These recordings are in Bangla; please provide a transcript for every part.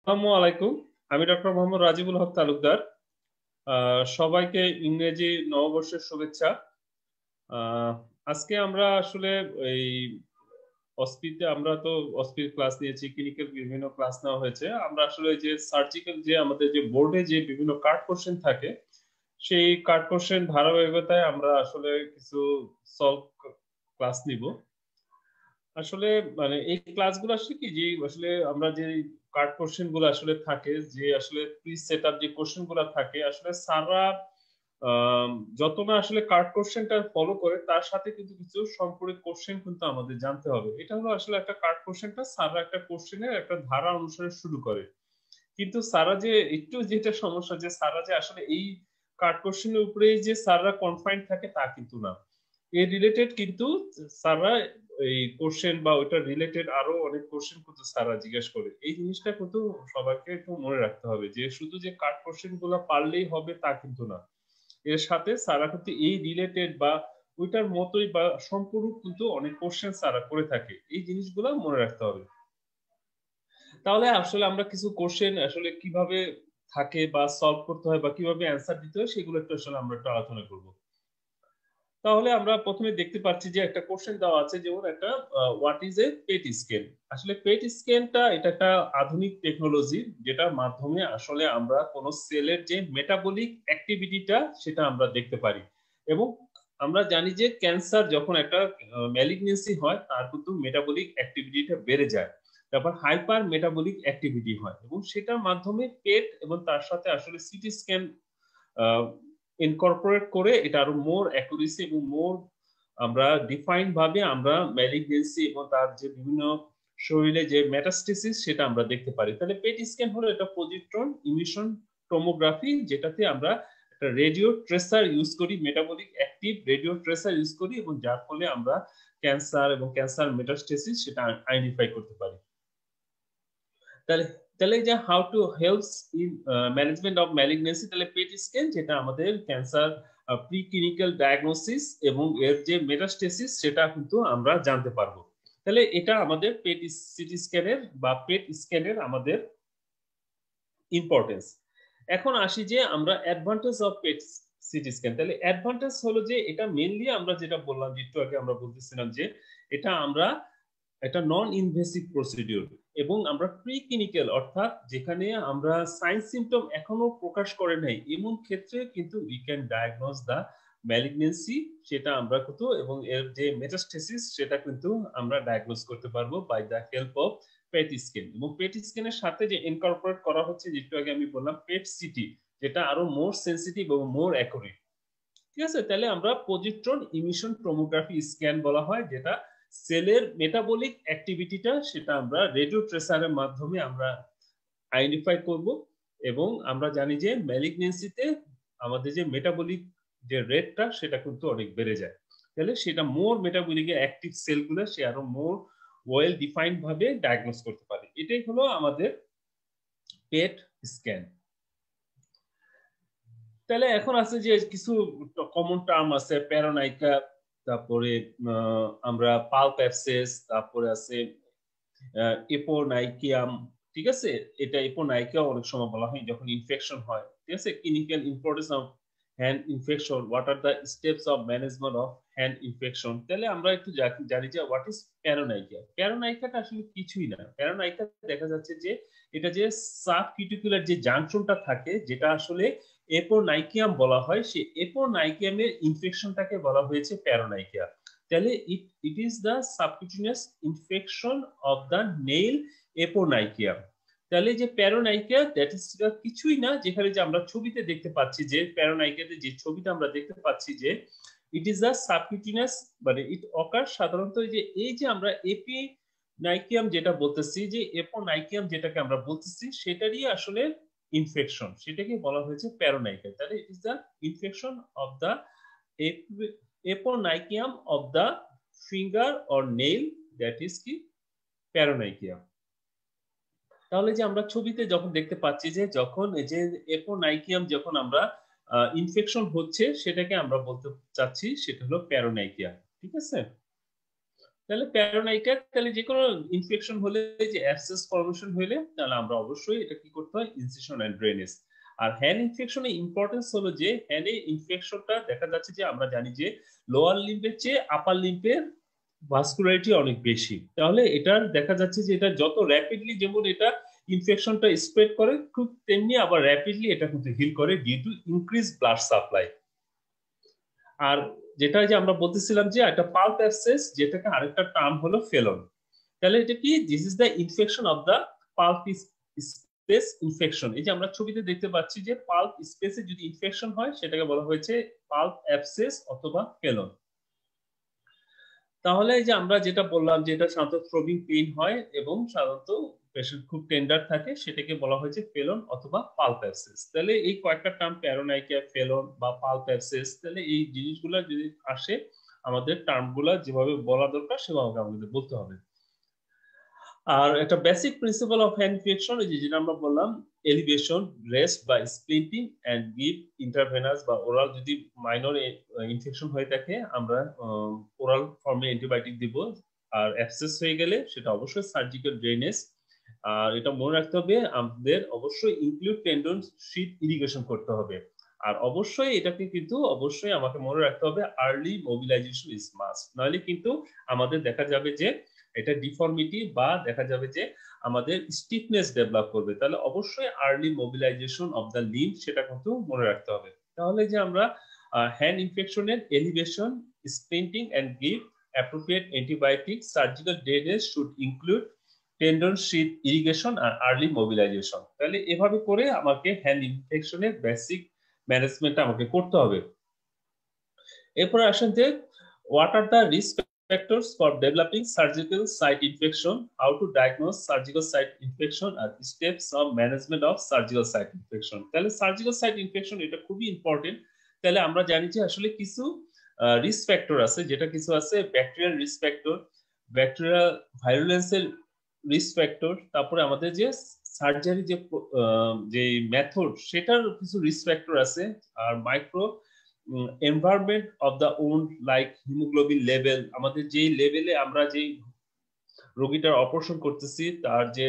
আসসালামু আলাইকুম। আমি ডক্টর মোহাম্মদ রাজিবুল হক তালুকদার। সবাইকে ইংরেজি নববর্ষের শুভেচ্ছা। আ আজকে আমরা আসলে এই অস্পিতে আমরা তো অস্পির ক্লাস নিয়েছি, ক্লিনিক্যাল বিভিন্ন ক্লাস নেওয়া হয়েছে। আমরা আসলে যে সার্জিক্যাল যে আমাদের যে বোর্ডে যে বিভিন্ন কাট কোয়েশ্চেন থাকে, সেই কাট কোয়েশ্চেন ধারাবাহিকতায় আমরা আসলে কিছু সলভ ক্লাস নিব। আসলে মানে এই ক্লাসগুলো আসলে কি যে আসলে আমরা যে কাট কোশ্চেন গুলো আসলে থাকে যে আসলে প্রি সেট আপ যে কোশ্চেন গুলো থাকে আসলে স্যাররা আম যত না আসলে কাট কোশ্চেনটা ফলো করে তার সাথে কিন্তু কিছু সম্পর্কিত কোশ্চেন কিন্তু আমাদের জানতে হবে। এটা হলো আসলে একটা কাট কোশ্চেনটা স্যাররা একটা কোশ্চেনের একটা ধারা অনুসারে শুরু করে। কিন্তু স্যাররা যে একটু যেটা সমস্যা যে স্যাররা যে আসলে এই কাট কোশ্চেন এর উপরেই যে স্যাররা কনফাইন্ড থাকে তা কিন্তু না। এর রিলেটেড কিন্তু স্যাররা এই কোশ্চেন বা ওইটার রিলেটেড আরো অনেক কোশ্চেন কিন্তু স্যাররা জিজ্ঞেস করে। এই জিনিসটা কিন্তু সবাইকে একটু মনে রাখতে হবে যে শুধু যে কাট কোশ্চেন গুলা পারলেই হবে তা কিন্তু না। এর সাথে স্যাররা কিন্তু এই রিলেটেড বা ওইটার মতোই বা সম্পূরক কিন্তু অনেক কোশ্চেন স্যাররা করে থাকে। এই জিনিসগুলা মনে রাখতে হবে। তাহলে আসলে আমরা কিছু কোশ্চেন আসলে কিভাবে থাকে বা সলভ করতে হয় বা কিভাবে অ্যান্সার দিতে হয় সেগুলো একটু আসলে আমরা একটু আলোচনা করব। তাহলে আমরা ১ম এ দেখতে পাচ্ছি যে একটা কোশ্চেন দেওয়া আছে যেমন একটা what is A pet scan? আসলে পেট স্ক্যানটা এটা একটা আধুনিক টেকনোলজি যেটার মাধ্যমে আসলে আমরা কোন সেলের যে মেটাবলিক অ্যাক্টিভিটিটা সেটা আমরা দেখতে পারি। এবং আমরা জানি যে ক্যান্সার যখন একটা ম্যালিগন্যান্সি হয় তার কিন্তু মেটাবলিক অ্যাক্টিভিটিটা বেড়ে যায়। তারপর হাইপার মেটাবলিক অ্যাক্টিভিটি হয় এবং সেটার মাধ্যমে পেট এবং তার সাথে আসলে সিটি স্ক্যান আ ইনকর্পোরেট করে এটা আরো মোর অ্যাকুরেসি এবং মোর আমরা ডিফাইন্ড ভাবে আমরা ম্যালিগন্যান্সি এবং তার যে বিভিন্ন শরীরে যে মেটাস্টেসিস সেটা আমরা দেখতে পারি। তাহলে পেট স্ক্যান হলো এটা পজিট্রন ইমিশন টোমোগ্রাফি যেটাতে আমরা একটা রেডিও ট্রেসার ইউজ করি, metabolic active radio tracer use করি এবং যার ফলে আমরা ক্যান্সার এবং ক্যান্সার মেটাস্টেসিস সেটা আইডেন্টিফাই করতে পারি। তাহলে তাহলে এই যে how to helps in management of malignancy তাহলে পেট স্ক্যান যেটা আমাদের ক্যান্সার প্রি ক্লিনিক্যাল ডায়াগনোসিস এবং এর যে মেটাস্টেসিস সেটা কিন্তু আমরা জানতে পারবো। তাহলে এটা আমাদের পেট সিটি স্ক্যানের বা পেট স্ক্যানের আমাদের ইম্পর্টেন্স। এখন আসি যে আমরা advantage of PET CT scan. তাহলে অ্যাডভান্টেজ হলো যে এটা মেইনলি আমরা যেটা বললাম যে একটু আগে আমরা বলতেছিলাম যে এটা আমরা একটা নন ইনভেসিভ প্রসিডিউর এবং আমরা প্রি ক্লিনিক্যাল অর্থাৎ যেখানে আমরা সাইন সিম্পটম এখনো প্রকাশ করে নাই এমন ক্ষেত্রে কিন্তু we can diagnose the malignancy সেটা আমরা কিন্তু এবং এর যে মেটাস্টেসিস সেটা কিন্তু আমরা ডায়াগনোজ করতে পারবো by the help of PET scan এবং পেট স্ক্যানের সাথে যে ইনকর্পোরেট করা হচ্ছে যেটু আগে আমি বললাম পেট সিটি যেটা আরো মোর সেনসিটিভ এবং মোর অ্যাকুরেট। ঠিক আছে? তাহলে আমরা পজিট্রন ইমিশন টোমোগ্রাফি স্ক্যান বলা হয় যেটা সেলের মেটাবলিক অ্যাক্টিভিটিটা সেটা আমরা রেডিও ট্রেসারের মাধ্যমে আমরা আইডেন্টিফাই করব এবং আমরা জানি যে ম্যালিগনেন্সিতে আমাদের যে মেটাবলিক যে রেটটা সেটা কিন্তু অনেক বেড়ে যায়। তাহলে সেটা মোর মেটাবলিক অ্যাক্টিভ সেলগুলো সে আরো মোর ওয়েল ডিফাইন্ড ভাবে ডায়াগনোস করতে পারে। এটাই হলো আমাদের পেট স্ক্যান। তাহলে এখন আছে যে কিছু কমন টার্ম আছে প্যারানাইকা, তারপরে আমরা পালপ অ্যাবসেস, তারপরে আছে এপোনাইকিয়াম, ঠিক আছে? এটা এপোনাইকিয়া অনেক সময় বলা হয় যখন ইনফেকশন হয়। ঠিক আছে? Clinical importance of hand infection, what are the steps of management of hand infection. তাহলে আমরা একটু জানি যে হোয়াট ইজ প্যারানাইকিয়া। প্যারানাইকিয়াটা আসলে কিছুই না। প্যারানাইকিয়া দেখা যাচ্ছে যে এটা যে সাবকিউটিকুলার যে জাংশনটা থাকে যেটা আসলে এপোনাইকিয়াম বলা হয়, সেই এপোনাইকিয়ামের ইনফেকশনটাকে বলা হয়েছে প্যারানাইকিয়া। তাহলে it is the subcutaneous infection of the nail eponychium. তাহলে যে প্যারোনাইকিয়া দ্যাট ইজ কিছুই না যেখানে যে আমরা ছবিতে দেখতে পাচ্ছি যে প্যারোনাইকিয়াতে যে ছবিটা আমরা দেখতে পাচ্ছি যে ইট ইজ দ্য সাবকিউটিনিয়াস মানে ইট অকার সাধারণত এই যে আমরা এপি নাইকিয়াম যেটা বলতেছি যে এপোনাইকিয়াম যেটাকে আমরা বলতেছি সেটারই আসলে ইনফেকশন সেটাকে বলা হয়েছে প্যারোনাইকিয়া। তাহলে it is the infection of the eponychium of the finger or nail that is কি প্যারোনাইকিয়া। তাহলে যে আমরা ছবিতে যখন দেখতে পাচ্ছি যে যখন এই যে এপোনাইকিয়াম যখন আমরা ইনফেকশন হচ্ছে সেটাকে আমরা বলতে চাচ্ছি সেটা হলো প্যারোনাইকিয়া। ঠিক আছে? তাহলে প্যারোনাইকা, তাহলে যে কোনো ইনফেকশন হলে, যে অ্যাবসেস ফর্মেশন হলে, তাহলে আমরা অবশ্যই এটা কি করতে হয়, ইনসিশন এন্ড ড্রেনেজ। আর হ্যান্ড ইনফেকশনের ইম্পর্টেন্স হলো যে হ্যান্ডে ইনফেকশনটা দেখা যাচ্ছে যে আমরা জানি যে লোয়ার লিম্বের চেয়ে আপার লিম্বের ভাস্কুলারিটি অনেক বেশি। তাহলে এটার দেখা যাচ্ছে যে এটা যত র্যাপিডলি যেমন এটা ইনফেকশনটা স্প্রেড করে, খুব তেমনি আবার র্যাপিডলি এটা কিন্তু হিল করে due to increase blood supply. আর যেটা যে আমরা বলতেছিলাম যে একটা পাল্প অ্যাবসেস, যেটাকে আরেকটা টার্ম হলো ফেলন। তাহলে এটা কি, this is the infection of the pulp space infection. এই যে আমরা ছবিতে দেখতে পাচ্ছি যে পাল্প স্পেসে যদি ইনফেকশন হয় সেটাকে বলা হয়েছে পাল্প অ্যাবসেস অথবা ফেলন। তাহলে এই যে আমরা যেটা বললাম যে এটা সাধারণত থ্রোবিং পেইন হয় এবং সাধারণত পেশেন্ট খুব টেন্ডার থাকে, সেটাকে বলা হয়েছে ফেলন অথবা পাল্প অ্যাবসেস। তাহলে এই কয়েকটা টার্ম, প্যারোনাইকিয়া, ফেলন বা পাল্প অ্যাবসেস, তাহলে এই জিনিসগুলো যদি আসে আমাদের টার্মগুলো যেভাবে বলা দরকার সেভাবে আমাদের বলতে হবে। আর একটা basic principal of hand infection, এই যে যেটা আমরা বললাম, এলিভেশন, রেস্ট বা স্প্লিন্টিং এন্ড গিভ ইন্টারভেনাস বা ওরাল। যদি মাইনর ইনফেকশন হয়ে থাকে আমরা ওরাল ফর্মে অ্যান্টিবায়োটিক দিব। আর অ্যাবসেস হয়ে গেলে সেটা অবশ্যই সার্জিক্যাল ড্রেনেজ। আর এটা মনে রাখতে হবে আমাদের অবশ্যই ইনক্লুড টেন্ডন শীট ইরিগেশন করতে হবে। আর অবশ্যই এটাকে কিন্তু অবশ্যই আমাকে মনে রাখতে হবে আর্লি মোবিলাইজেশন ইজ মাস্ট, নাহলে কিন্তু আমাদের দেখা যাবে যে এটা ডিফর্মিটি বা দেখা যাবে যে আমাদের স্টিফনেস ডেভেলপ করবে। তাহলে অবশ্যই early mobilisation of the limb সেটা কিন্তু মনে রাখতে হবে। তাহলে যে আমরা হ্যান্ড ইনফেকশনের elevation, splinting and give appropriate antibiotic, surgical drainage should include tendon sheath irrigation আর আর্লি মোবিলাইজেশন। তাহলে এভাবে করে আমাকে হ্যান্ড ইনফেকশনের বেসিক ম্যানেজমেন্ট আমাকে করতে হবে। এরপরে আসেন যে what are the risk factors for developing surgical site infection, how to diagnose surgical site infection, and steps of management of surgical site infection. তাহলে সার্জিক্যাল সাইট ইনফেকশন এটা খুবই ইম্পর্টেন্ট। তাহলে আমরা জানি যে আসলে কিছু রিস্ক ফ্যাক্টর আছে, যেটা কিছু আছে ব্যাকটেরিয়াল রিস্ক ফ্যাক্টর, ব্যাকটেরিয়াল ভাইরুলেন্সের রিস্ক ফ্যাক্টর, তারপরে আমাদের যে সার্জারি যে মেথড সেটার কিছু রিস্ক ফ্যাক্টর আছে, আর micro environment of the wound like haemoglobin level, আমাদের যেই লেভেলে আমরা যেই রোগীটার অপারেশন করতেছি তার যে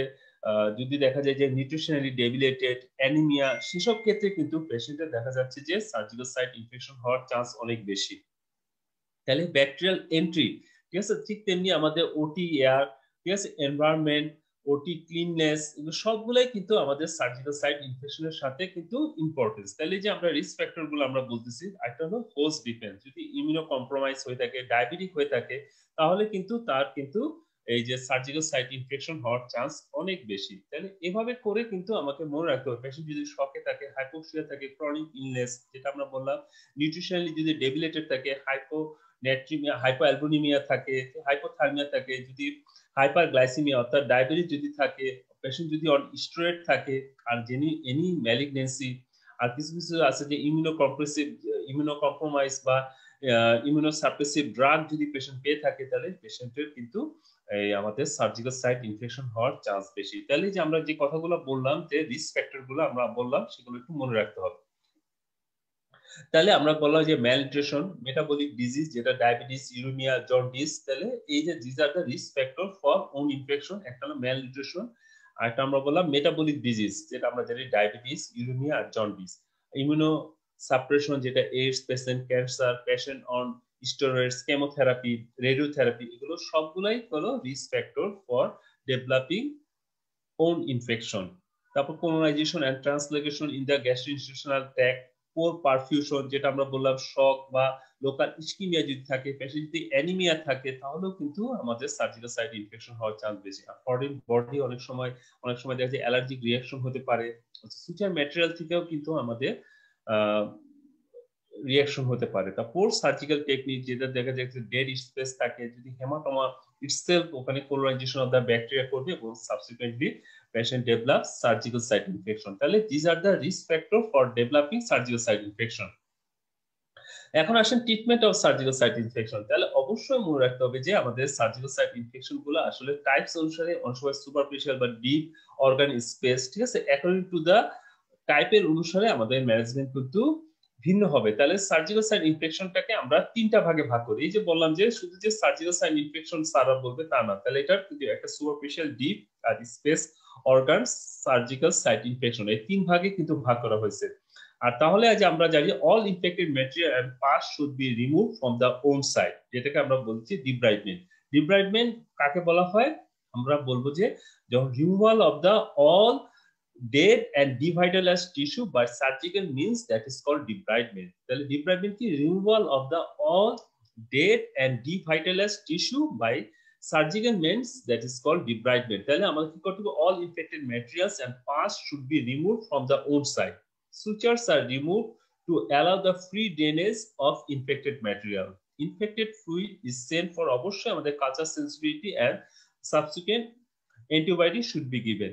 যদি দেখা যায় যে নিউট্রিশনালি ডেবিলেটেড, অ্যানিমিয়া, সেসব ক্ষেত্রে কিন্তু পেশেন্টের দেখা যাচ্ছে যে সার্জিক্যাল সাইট ইনফেকশন হওয়ার চান্স অনেক বেশি। তাহলে ব্যাকটেরিয়াল এন্ট্রি, ঠিক আছে, ঠিক তেমনি আমাদের ওটি এয়ার, ঠিক আছে, এনভায়রনমেন্ট, ওটি ক্লিননেস, এগুলো সবগুলাই কিন্তু আমাদের সার্জিক্যাল সাইট ইনফেকশনের সাথে কিন্তু ইম্পর্টেন্স। তাহলে যে আমরা রিস্ক ফ্যাক্টর গুলো আমরা বলতেছি, একটা হলো হোস্ট ডিফেন্স, যদি ইমিউনো কম্প্রোমাইজ হয়ে থাকে, ডায়াবেটিক হয়ে থাকে, তাহলে কিন্তু তার কিন্তু এই যে সার্জিক্যাল সাইট ইনফেকশন হওয়ার চান্স অনেক বেশি। তাহলে এভাবে করে কিন্তু আমাকে মনে রাখতে হবে পেশেন্ট যদি শকে থাকে, হাইপোক্সিয়া থাকে, ক্রনিক ইলনেস যেটা আমরা বললাম, নিউট্রিশনালি যদি ডেবিলেটেড থাকে, নেট্রিমিয়া, হাইপোঅ্যালবুমিয়া থাকে, হাইপোথার্মিয়া থাকে, যদি হাইপারগ্লাইসিমিয়া অর্থাৎ ডায়াবেটিস যদি থাকে, পেশেন্ট যদি অন স্টেরয়েড থাকে, আর যিনি এনি ম্যালিগনেন্সি, আর কিছু কিছু আছে যে ইমিউনো কম্প্রোমাইজ বা ইমিউনো সাপ্রেসিভ ড্রাগ যদি পেশেন্ট পেয়ে থাকে, তাহলে পেশেন্টের কিন্তু এই আমাদের সার্জিক্যাল সাইট ইনফেকশন হওয়ার চান্স বেশি। তাহলে যে আমরা যে কথাগুলো বললাম যে রিস্ক ফ্যাক্টর গুলো আমরা বললাম, সেগুলো একটু মনে রাখতে হবে। তাহলে আমরা বললাম যে ম্যালনিউট্রিশন, মেটাবলিক ডিজিজ যেটা ডায়াবেটিস, ইউরেমিয়া, জন্ডিস, তাহলে এই যে this are the risk factor for wound infection. একটা হলো ম্যালনিউট্রিশন, আর একটা আমরা বললাম মেটাবলিক ডিজিজ যেটা আমরা জানি ডায়াবেটিস, ইউরেমিয়া আর জন্ডিস। ইমিউনো সাপ্রেশন যেটা AIDS patient, cancer patient on steroids, chemotherapy, radiotherapy, এগুলো সবগুলাই হলো risk factor for developing wound infection. তারপর colonisation and translocation in the gastrointestinal tract, poor perfusion যেটা আমরা বললাম, শক বা লোকাল ইস্কিমিয়া যদি থাকে, পেশেন্ট যদি অ্যানিমিয়া থাকে, তাহলেও কিন্তু আমাদের সার্জিক্যাল সাইট ইনফেকশন হওয়ার চান্স বেশি। আর ফরেন বডি অনেক সময় দেখা যায় অ্যালার্জিক রিয়াকশন হতে পারে, সুচার ম্যাটেরিয়াল থেকেও কিন্তু আমাদের রিয়াকশন হতে পারে। তা পোস্ট সার্জিক্যাল টেকনিক যেটা দেখা যায় ডেড স্পেস থাকে, যদি হেমাটোমা ইটসেলফ ওখানে কোলোনাইজেশন অফ দ্য ব্যাকটেরিয়া করবে এবং subsequently patient develops surgical site infection. তাহলে these are the risk factor for developing surgical site infection. এখন আসেন treatment of surgical site infection. তাহলে অবশ্যই মনে রাখতে হবে যে আমাদের সার্জিক্যাল সাইট ইনফেকশন গুলো আসলে টাইপস অনুসারে অনেক সময় সুপারফিশিয়াল বা ডিপ অর্গান স্পেস, ঠিক আছে, অ্যাকর্ডিং টু দা টাইপের অনুসারে আমাদের ম্যানেজমেন্ট কিন্তু ভিন্ন হবে। তাহলে সার্জিক্যাল সাইট ইনফেকশনটাকে আমরা তিনটা ভাগে ভাগ করি। এই যে বললাম যে শুধু যে সার্জিক্যাল সাইট ইনফেকশন সারা বলতে তা না, তাহলে এটার কিন্তু একটা সুপারফিশিয়াল, ডিপ আর space organ surgical site infection, এই তিন ভাগে কিন্তু ভাগ করা হয়েছে। আর তাহলে আজ আমরা জানি all infected material and parts should be remove from the wound site, যেটাকে আমরা বলছি ডিব্রাইডমেন্ট। ডিব্রাইডমেন্ট কাকে বলা হয়? আমরা বলবো যে যখন removal of the all dead and devitalized tissue by surgical means, that is called debridement. তাহলে debridement কি? removal of the all dead and devitalized tissue by surgical means, that is called debridement. তাহলে আমাদের কি করতে হবে? all infected materials and parts should be removed from the wound site. Sutures are removed to allow the free drainage of infected material. Infected fluid is sent for অবশ্যই আমাদের culture sensitivity and subsequent antibiotic should be given.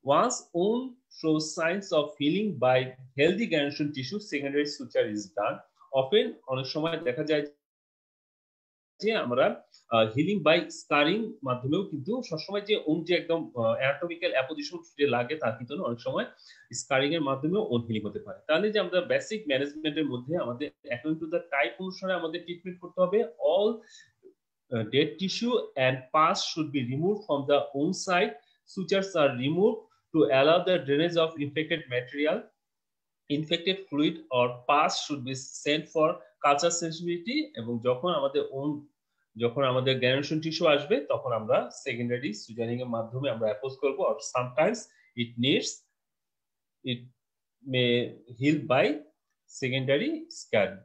Once wound shows signs of healing by healthy granulation tissue, secondary suture is done. Often অনেক সময় দেখা যায় যে আমরা হিলিং বাই স্কারিং মাধ্যমেও কিন্তু সবসময় যে ওন যে একদম অ্যানাটমিক্যাল অ্যাপোজিশন যে লাগে তার কিন্তু অনেক সময় স্কারিং এর মাধ্যমেও ওন হিলিং হতে পারে। তাহলে যে আমরা বেসিক ম্যানেজমেন্টের মধ্যে আমাদের অ্যাকর্ডিং টু দ্য টাইপ অনুসারে আমাদের ট্রিটমেন্ট করতে হবে। All dead tissue and pus should be removed from the wound site. Sutures are removed to allow the drainage of infected material. Infected fluid or pus should be sent for culture sensitivity, এবং যখন আমাদের গ্রানুলেশন টিস্যু আসবে তখন আমরা সেকেন্ডারি সুজারিং এর মাধ্যমে আমরা অ্যাপ্রোচ করব। or sometimes it may heal by secondary scarring.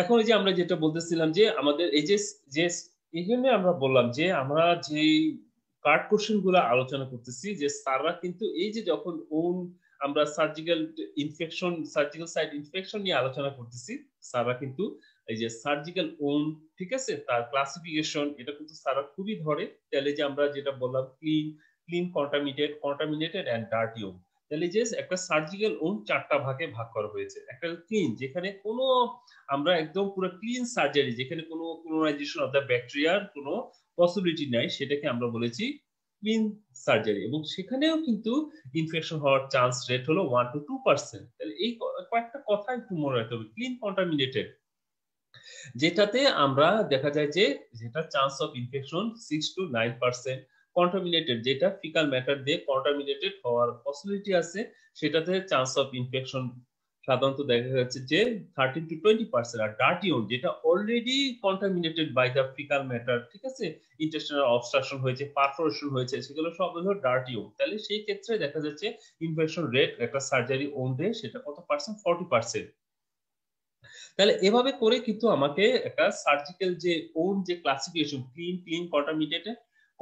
এখন এই যে আমরা যেটা বলতেছিলাম যে আমাদের এই যে এখানে আমরা বললাম যে আমরা যে কার্ড কোশ্চেন গুলো আলোচনা করতেছি, যে স্যাররা কিন্তু এই যে যখন আমরা সার্জিক্যাল সাইট ইনফেকশন নিয়ে আলোচনা করতেছি, স্যাররা কিন্তু এই যে সার্জিক্যাল ঠিক আছে, তার ক্লাসিফিকেশন এটা কিন্তু স্যাররা খুবই ধরে। তাহলে যে আমরা যেটা বললাম clean contaminated and dirty wound, তাহলে যে একটা সার্জিক্যাল চারটা ভাগে ভাগ করা হয়েছে। একটা ক্লিন, যেখানে কোনো আমরা একদম পুরো ক্লিন সার্জারি, যেখানে কোনো কোলোনাইজেশন অফ দ্য ব্যাকটেরিয়ার কোনো পসিবিলিটি নাই, সেটাকে আমরা বলেছি ক্লিন সার্জারি, এবং সেখানেও কিন্তু ইনফেকশন হওয়ার চান্স রেট হলো 1 to 2%। তাহলে এই কয়েকটা কথা একটু মনে রাখতে হবে। ক্লিন কন্টামিনেটেড, যেটাতে আমরা দেখা যায় যে যেটা chance of infection 6 to 9%। Contaminated, যেটা ফিকাল ম্যাটার দিয়ে কন্টামিনেটেড হওয়ার পসিবিলিটি আছে, সেটাতে চান্স অফ ইনফেকশন সাধারণত দেখা যাচ্ছে যে 13 to 20%। আর ডার্টি ওন, যেটা already contaminated by the faecal matter, ঠিক আছে, ইন্টেস্টাইনাল অবস্ট্রাকশন হয়েছে, পারফোরেশন হয়েছে, সেগুলো সব হলো ডার্টি ওন। তাহলে সেই ক্ষেত্রে দেখা যাচ্ছে ইনফেকশন রেট একটা সার্জারি ওন্ডে সেটা কত পার্সেন্ট? 40%। তাহলে এভাবে করে কিন্তু আমাকে একটা সার্জিক্যাল যে যে classification, clean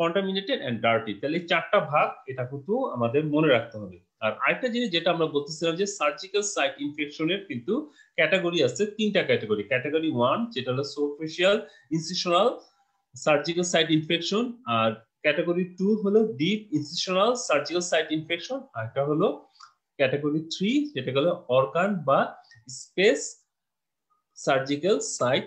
contaminated and dirty, তাহলে চারটা ভাগ এটা কিন্তু আমাদের মনে রাখতে হবে। আর আরেকটা জিনিস যেটা আমরা বলতেছিলাম যে সার্জিক্যাল সাইট ইনফেকশনের কিন্তু ক্যাটাগরি আছে, তিনটা ক্যাটাগরি। ক্যাটাগরি 1 যেটা হলো superficial incisional surgical site infection, আর ক্যাটাগরি 2 হলো deep incisional surgical site infection, আর একটা হলো ক্যাটাগরি 3 যেটা হলো অর্গান বা স্পেস সার্জিক্যাল সাইট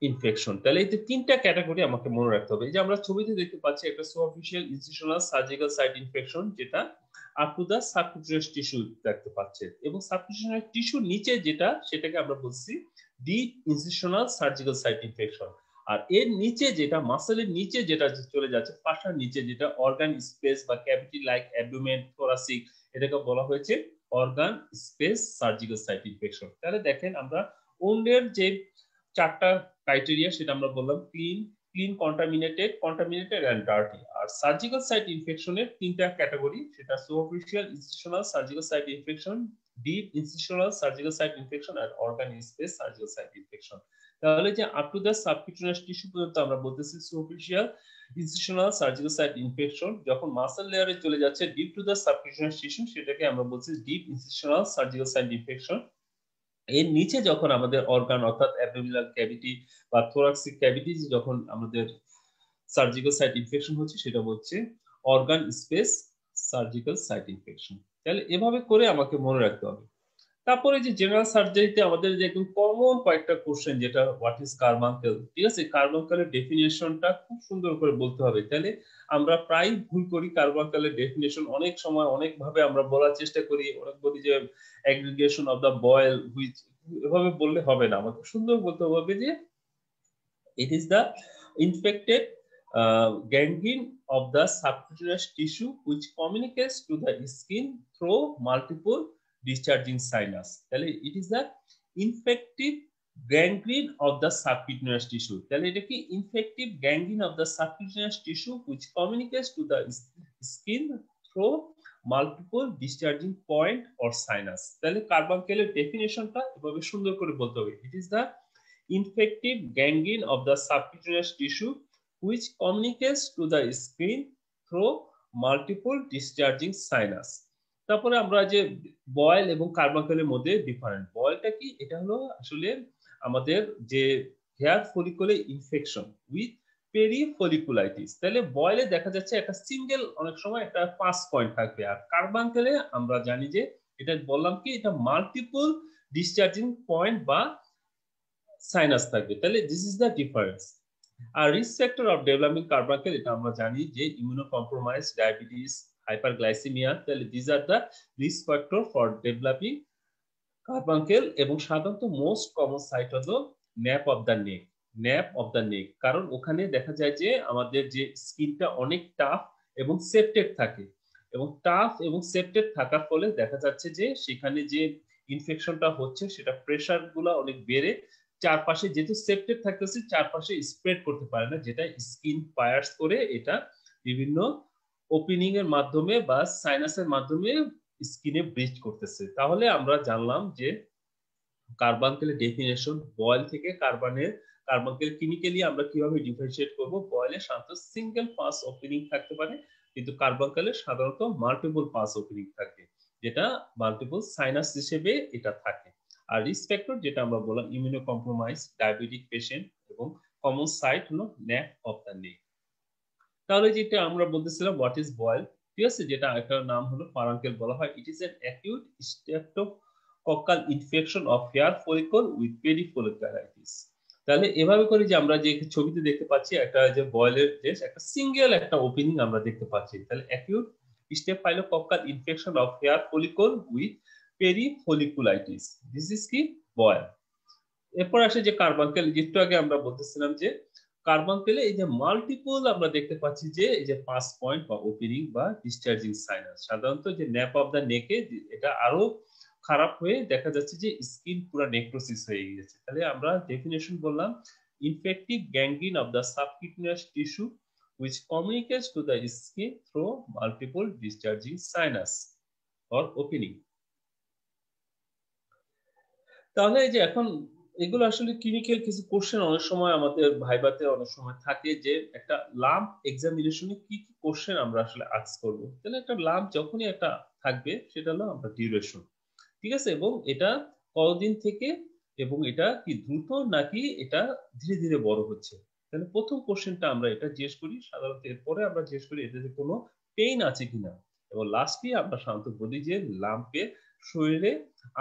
ইনফেকশন। তাহলে এই যে তিনটা ক্যাটাগরি আমাকে মনে রাখতে হবে। এই যে আমরা ছবিতে দেখতে পাচ্ছি একটা superficial incisional surgical site infection, যেটা up to the subcutaneous tissue দেখতে পাচ্ছে, এবং সাবকিউটেনিয়াস টিস্যুর নিচে যেটা, সেটাকে আমরা বলছি deep incisional surgical site infection. আর এর নিচে যেটা, মাসেলের নিচে যেটা চলে যাচ্ছে, ফাঁসার নিচে যেটা অর্গান স্পেস বা ক্যাভিটি লাইক অ্যাবডোমেন, থোরাসিক, এটাকে বলা হয়েছে organ space surgical site infection. তাহলে দেখেন আমরা ওন্ডের যে চারটা ক্রাইটেরিয়া সেটা আমরা বললাম ক্লিন কন্টামিনেটেড এন্ড ডার্টি। আর সার্জিক্যাল সাইট ইনফেকশনের তিনটা ক্যাটাগরি, সেটা superficial incisional surgical site infection, deep incisional surgical site infection, আর organ space surgical site infection. তাহলে যে up to the subcutaneous tissue পর্যন্ত আমরা বলতেছি superficial incisional surgical site infection. যখন মাসল লেয়ারে চলে যাচ্ছে deep to the subcutaneous tissue, সেটাকে আমরা বলছি deep incisional surgical site infection. এর নিচে যখন আমাদের অর্গান অর্থাৎ অ্যাবডোমিনাল ক্যাভিটি বা থোরাক্সিক ক্যাভিটি যখন আমাদের সার্জিক্যাল সাইট ইনফেকশন হচ্ছে, সেটা হচ্ছে organ space surgical site infection. তাহলে এভাবে করে আমাকে মনে রাখতে হবে। তারপরে যে জেনারেল সার্জারিতে আমাদের যে একদম কমন কয়েকটা কোশ্চেন, যেটা হোয়াট ইজ কার্বাঙ্কেল, ঠিক আছে, কার্বাঙ্কেলের ডেফিনেশনটা খুব সুন্দর করে বলতে হবে। তাহলে আমরা প্রায় ভুল করি কার্বাঙ্কেলের ডেফিনেশন, অনেক সময় অনেক ভাবে আমরা বলার চেষ্টা করি, অনেক বলি যে aggregation of the boil which, এভাবে বললে হবে না, আমাকে সুন্দর বলতে হবে যে it is the infected gangrene of the subcutaneous tissue which communicates to the skin through multiple discharging sinus. তাহলে it is the infective gangrene of the subcutaneous tissue. তাহলে এটা কি infective gangrene of the subcutaneous tissue which communicates to the skin through multiple discharging point or sinus. তাহলে কার্বাঙ্কেলের ডেফিনেশনটা এভাবে সুন্দর করে বলতে হবে, it is the infective gangrene of the subcutaneous tissue which communicates to the skin through multiple discharging sinus. তারপরে আমরা যে বয়েল এবং কার্বাঙ্কেলের মধ্যে ডিফারেন্ট, বয়েলটা কি, এটা হলো আসলে আমাদের যে হেয়ার ফলিকুলে ইনফেকশন উইথ পেরিফলিকুলাইটিস। তাহলে বয়েলে দেখা যাচ্ছে একটা সিঙ্গেল, অনেক সময় একটা 5 পয়েন্ট থাকবে, আর কার্বাঙ্কেলে আমরা জানি যে এটা বললাম কি এটা মাল্টিপল ডিসচার্জিং পয়েন্ট বা সাইনাস থাকবে। তাহলে দিস ইজ দ্য ডিফারেন্স। আর risk factor of developing carbuncle, এটা আমরা জানি যে ইমিউনোকম্প্রোমাইজ, ডায়াবেটিস, হাইপারগ্লাইসেমিয়া, তাহলে this are the risk factor for developing carbuncle. এবং সাধারণত মোস্ট কমন সাইট হলো nape of the neck, nape of the neck, কারণ ওখানে দেখা যায় যে আমাদের যে স্কিনটা অনেক টাফ এবং সেপ্টেড থাকে, এবং টাফ এবং সেপ্টেড থাকার ফলে দেখা যাচ্ছে যে সেখানে যে ইনফেকশনটা হচ্ছে সেটা প্রেসার গুলা অনেক বেড়ে চারপাশে, যেহেতু সেপ্টেড থাকতেছে চারপাশে স্প্রেড করতে পারে না, যেটা স্কিন পায়ার্স করে এটা বিভিন্ন ওপেনিং এর মাধ্যমে বা সাইনাসের মাধ্যমে স্কিনে ব্রিজ করতেছে। তাহলে আমরা জানলাম যে কার্বাঙ্কেলের ডেফিনেশন, বয়েল থেকে কার্বাঙ্কেল কেমিক্যালি আমরা কিভাবে ডিফারেন্সিয়েট করব। বয়েলে সাধারণত সিঙ্গেল পাস ওপেনিং থাকতে পারে, কিন্তু কার্বাঙ্কেলে সাধারণত মাল্টিপল পাস ওপেনিং থাকে, যেটা মাল্টিপল সাইনাস হিসেবে এটা থাকে। আর রিস্ক ফ্যাক্টর যেটা আমরা বললাম ইমিউনো কম্প্রোমাইজ, ডায়াবেটিক পেশেন্ট, এবং কমন সাইট হলো নেক অফ দ্য নেক। তাহলে যেটা আমরা বলতেছিলাম হোয়াট ইজ বয়েল, ঠিক আছে, যেটা একটা নাম হলো ফারাঙ্কেল বলা হয়, it is an acute streptococcal infection of hair follicle with perifolliculitis. তাহলে এভাবে করে যে আমরা যে ছবিতে দেখতে পাচ্ছি একটা যে বয়েলের যে একটা সিঙ্গেল একটা ওপেনিং আমরা দেখতে পাচ্ছি, তাহলে acute staphylococcal infection of hair follicle with perifolliculitis, this is কি বয়েল। এরপর আসে যে কার্বাঙ্কেল, একটু আগে আমরা বলতেছিলাম যে কার্বাঙ্কেলে এই যে মাল্টিপল আমরা দেখতে পাচ্ছি যে এই যে 5 পয়েন্ট বা ওপেনিং বা ডিসচার্জিং সাইনাস, সাধারণত যে ন্যাপ অফ দা নেকে এটা আরো খারাপ হয়ে দেখা যাচ্ছে যে স্কিন পুরো নেক্রোসিস হয়ে গেছে। তাহলে আমরা ডেফিনেশন বললাম infective gangrene of the subcutaneous tissue which communicates to the skin through multiple discharging sinus or opening। তাহলে এই যে এখন এগুলো আসলে ক্লিনিক্যাল কিছু কোশ্চেন অনেক সময় আমাদের ভাইভাতে অনেক সময় থাকে, যে একটা লাম্প এক্সামিনেশনে কি কি কোশ্চেন আমরা আসলে আস্ক করব। তাহলে একটা লাম্প যখনই একটা থাকবে সেটা হলো আমরা ডিউরেশন, ঠিক আছে, এবং এটা কতদিন থেকে, এবং এটা কি দ্রুত নাকি এটা ধীরে ধীরে বড় হচ্ছে। তাহলে প্রথম কোশ্চেনটা আমরা এটা জিজ্ঞেস করি সাধারণত, এরপরে আমরা জিজ্ঞেস করি এটাতে কোনো পেইন আছে কিনা, এবং লাস্টে আমরা সাধারণত বলি যে লাম্পে শরীরে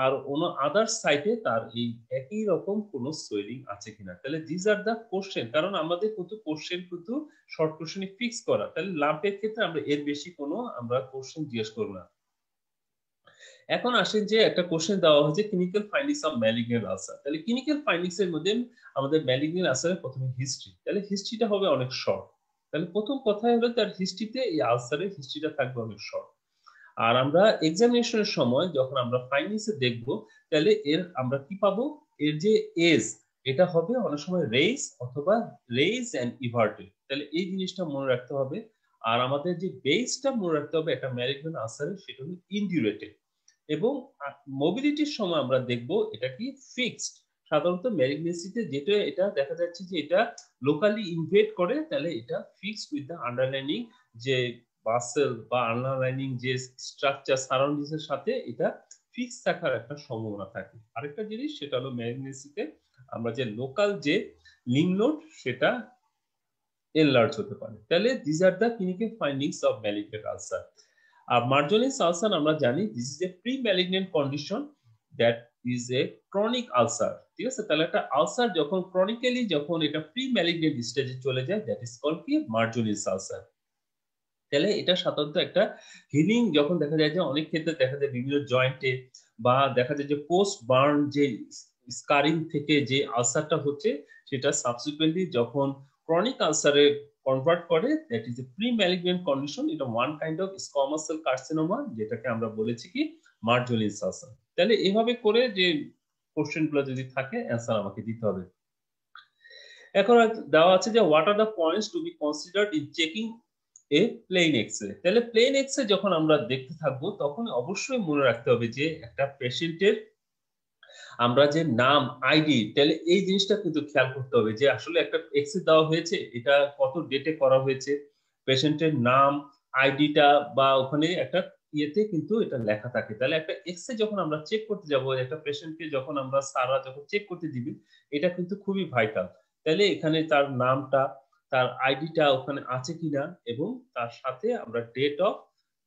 আর কোনো আদার সাইডে তার এই একই রকম কোনো সোয়েলিং আছে কিনা। তাহলে দিস আর দা কোশ্চেন, কারণ আমাদের কিন্তু কোশ্চেন কিন্তু শর্ট কোশ্চেনে ফিক্স করা, তাহলে লাম্পের ক্ষেত্রে আমরা এর বেশি কোনো আমরা কোশ্চেন জিজ্ঞেস করব না। এখন আসেন যে একটা কোশ্চেন দেওয়া হয়েছে clinical findings of malignant ulcer. তাহলে ক্লিনিক্যাল ফাইন্ডিংস এর মধ্যে আমাদের ম্যালিগন্যান্ট আলসারের প্রথমে হিস্ট্রি, তাহলে হিস্ট্রিটা হবে অনেক শর্ট। তাহলে প্রথম কথা হলো তার হিস্ট্রিতে এই আলসারের হিস্ট্রিটা থাকবে অনেক শর্ট। আর আমরা এক্সামিনেশনের সময় যখন আমরা ফাইন্ডিংস এ দেখব, তাহলে এর আমরা কি পাবো, এর যে এজ এটা হবে অনেক সময় রেইজ অথবা রেইজ এন্ড ইভার্টেড, তাহলে এই জিনিসটা মনে রাখতে হবে। আর আমাদের যে বেসটা মনে রাখতে হবে একটা ম্যালিগন্যান্ট আলসারের, সেটা হলো ইনডিউরেটেড, এবং মোবিলিটির সময় আমরা দেখব এটা কি ফিক্সড। সাধারণত ম্যালিগনেন্সিতে যেটা এটা দেখা যাচ্ছে যে এটা লোকালি ইনভেড করে, তাহলে এটা ফিক্সড উইথ দ্য আন্ডারলাইনিং যে বাসেল বা আন্ডারলাইনিং যে স্ট্রাকচার সারাউন্ডিংস এর সাথে এটা ফিক্স থাকার একটা সম্ভাবনা থাকে। আরেকটা জিনিস সেটা হলো ম্যালিগনেন্সিতে আমরা যে লোকাল যে লিম্ফ নোড সেটা এনলার্জ হতে পারে। তাহলে this are the clinical findings of malignant ulcer. আর মার্জনিস আলসার আমরা জানি this is a pre malignant condition that is a chronic ulcer. ঠিক আছে, তাহলে একটা আলসার যখন ক্রনিক্যালি যখন এটা প্রি ম্যালিগনেন্ট স্টেজে চলে যায়, দ্যাট ইজ কল্ড কি মার্জোনিস আলসার। তাহলে এটা সাধারণত একটা হিলিং যখন দেখা যায় যে অনেক ক্ষেত্রে দেখা যায় বিভিন্ন জয়েন্টে বা দেখা যায় যে পোস্ট বার্ন যে স্কারিং থেকে যে আলসারটা হচ্ছে সেটা সাবসিকুয়েন্টলি যখন ক্রনিক আলসারে কনভার্ট করে, that is a pre malignant condition. এটা one kind of squamous cell carcinoma, যেটাকে আমরা বলেছি কি মার্জোলিস আলসার। তাহলে এভাবে করে যে কোশ্চেনগুলো যদি থাকে অ্যান্সার আমাকে দিতে হবে। এখন দেওয়া আছে যে what are the points to be considered in checking a plain X-ray. তাহলে প্লেন এক্সরে যখন আমরা দেখতে থাকবো তখন অবশ্যই মনে রাখতে হবে যে একটা পেশেন্টের আমরা যে নাম আইডি, তাহলে এই জিনিসটা কিন্তু খেয়াল করতে হবে যে আসলে একটা এক্সরে দেওয়া হয়েছে, এটা কত ডেটে করা হয়েছে, পেশেন্টের নাম আইডিটা বা ওখানে একটা ইয়েতে কিন্তু এটা লেখা থাকে। তাহলে একটা এক্সরে যখন আমরা চেক করতে যাব, একটা পেশেন্টকে যখন আমরা সারা যখন চেক করতে দিবি, এটা কিন্তু খুবই ভাইটাল। তাহলে এখানে তার নামটা, তার আইডিটা ওখানে আছে কিনা, এবং তার সাথে আমরা ডেট অফ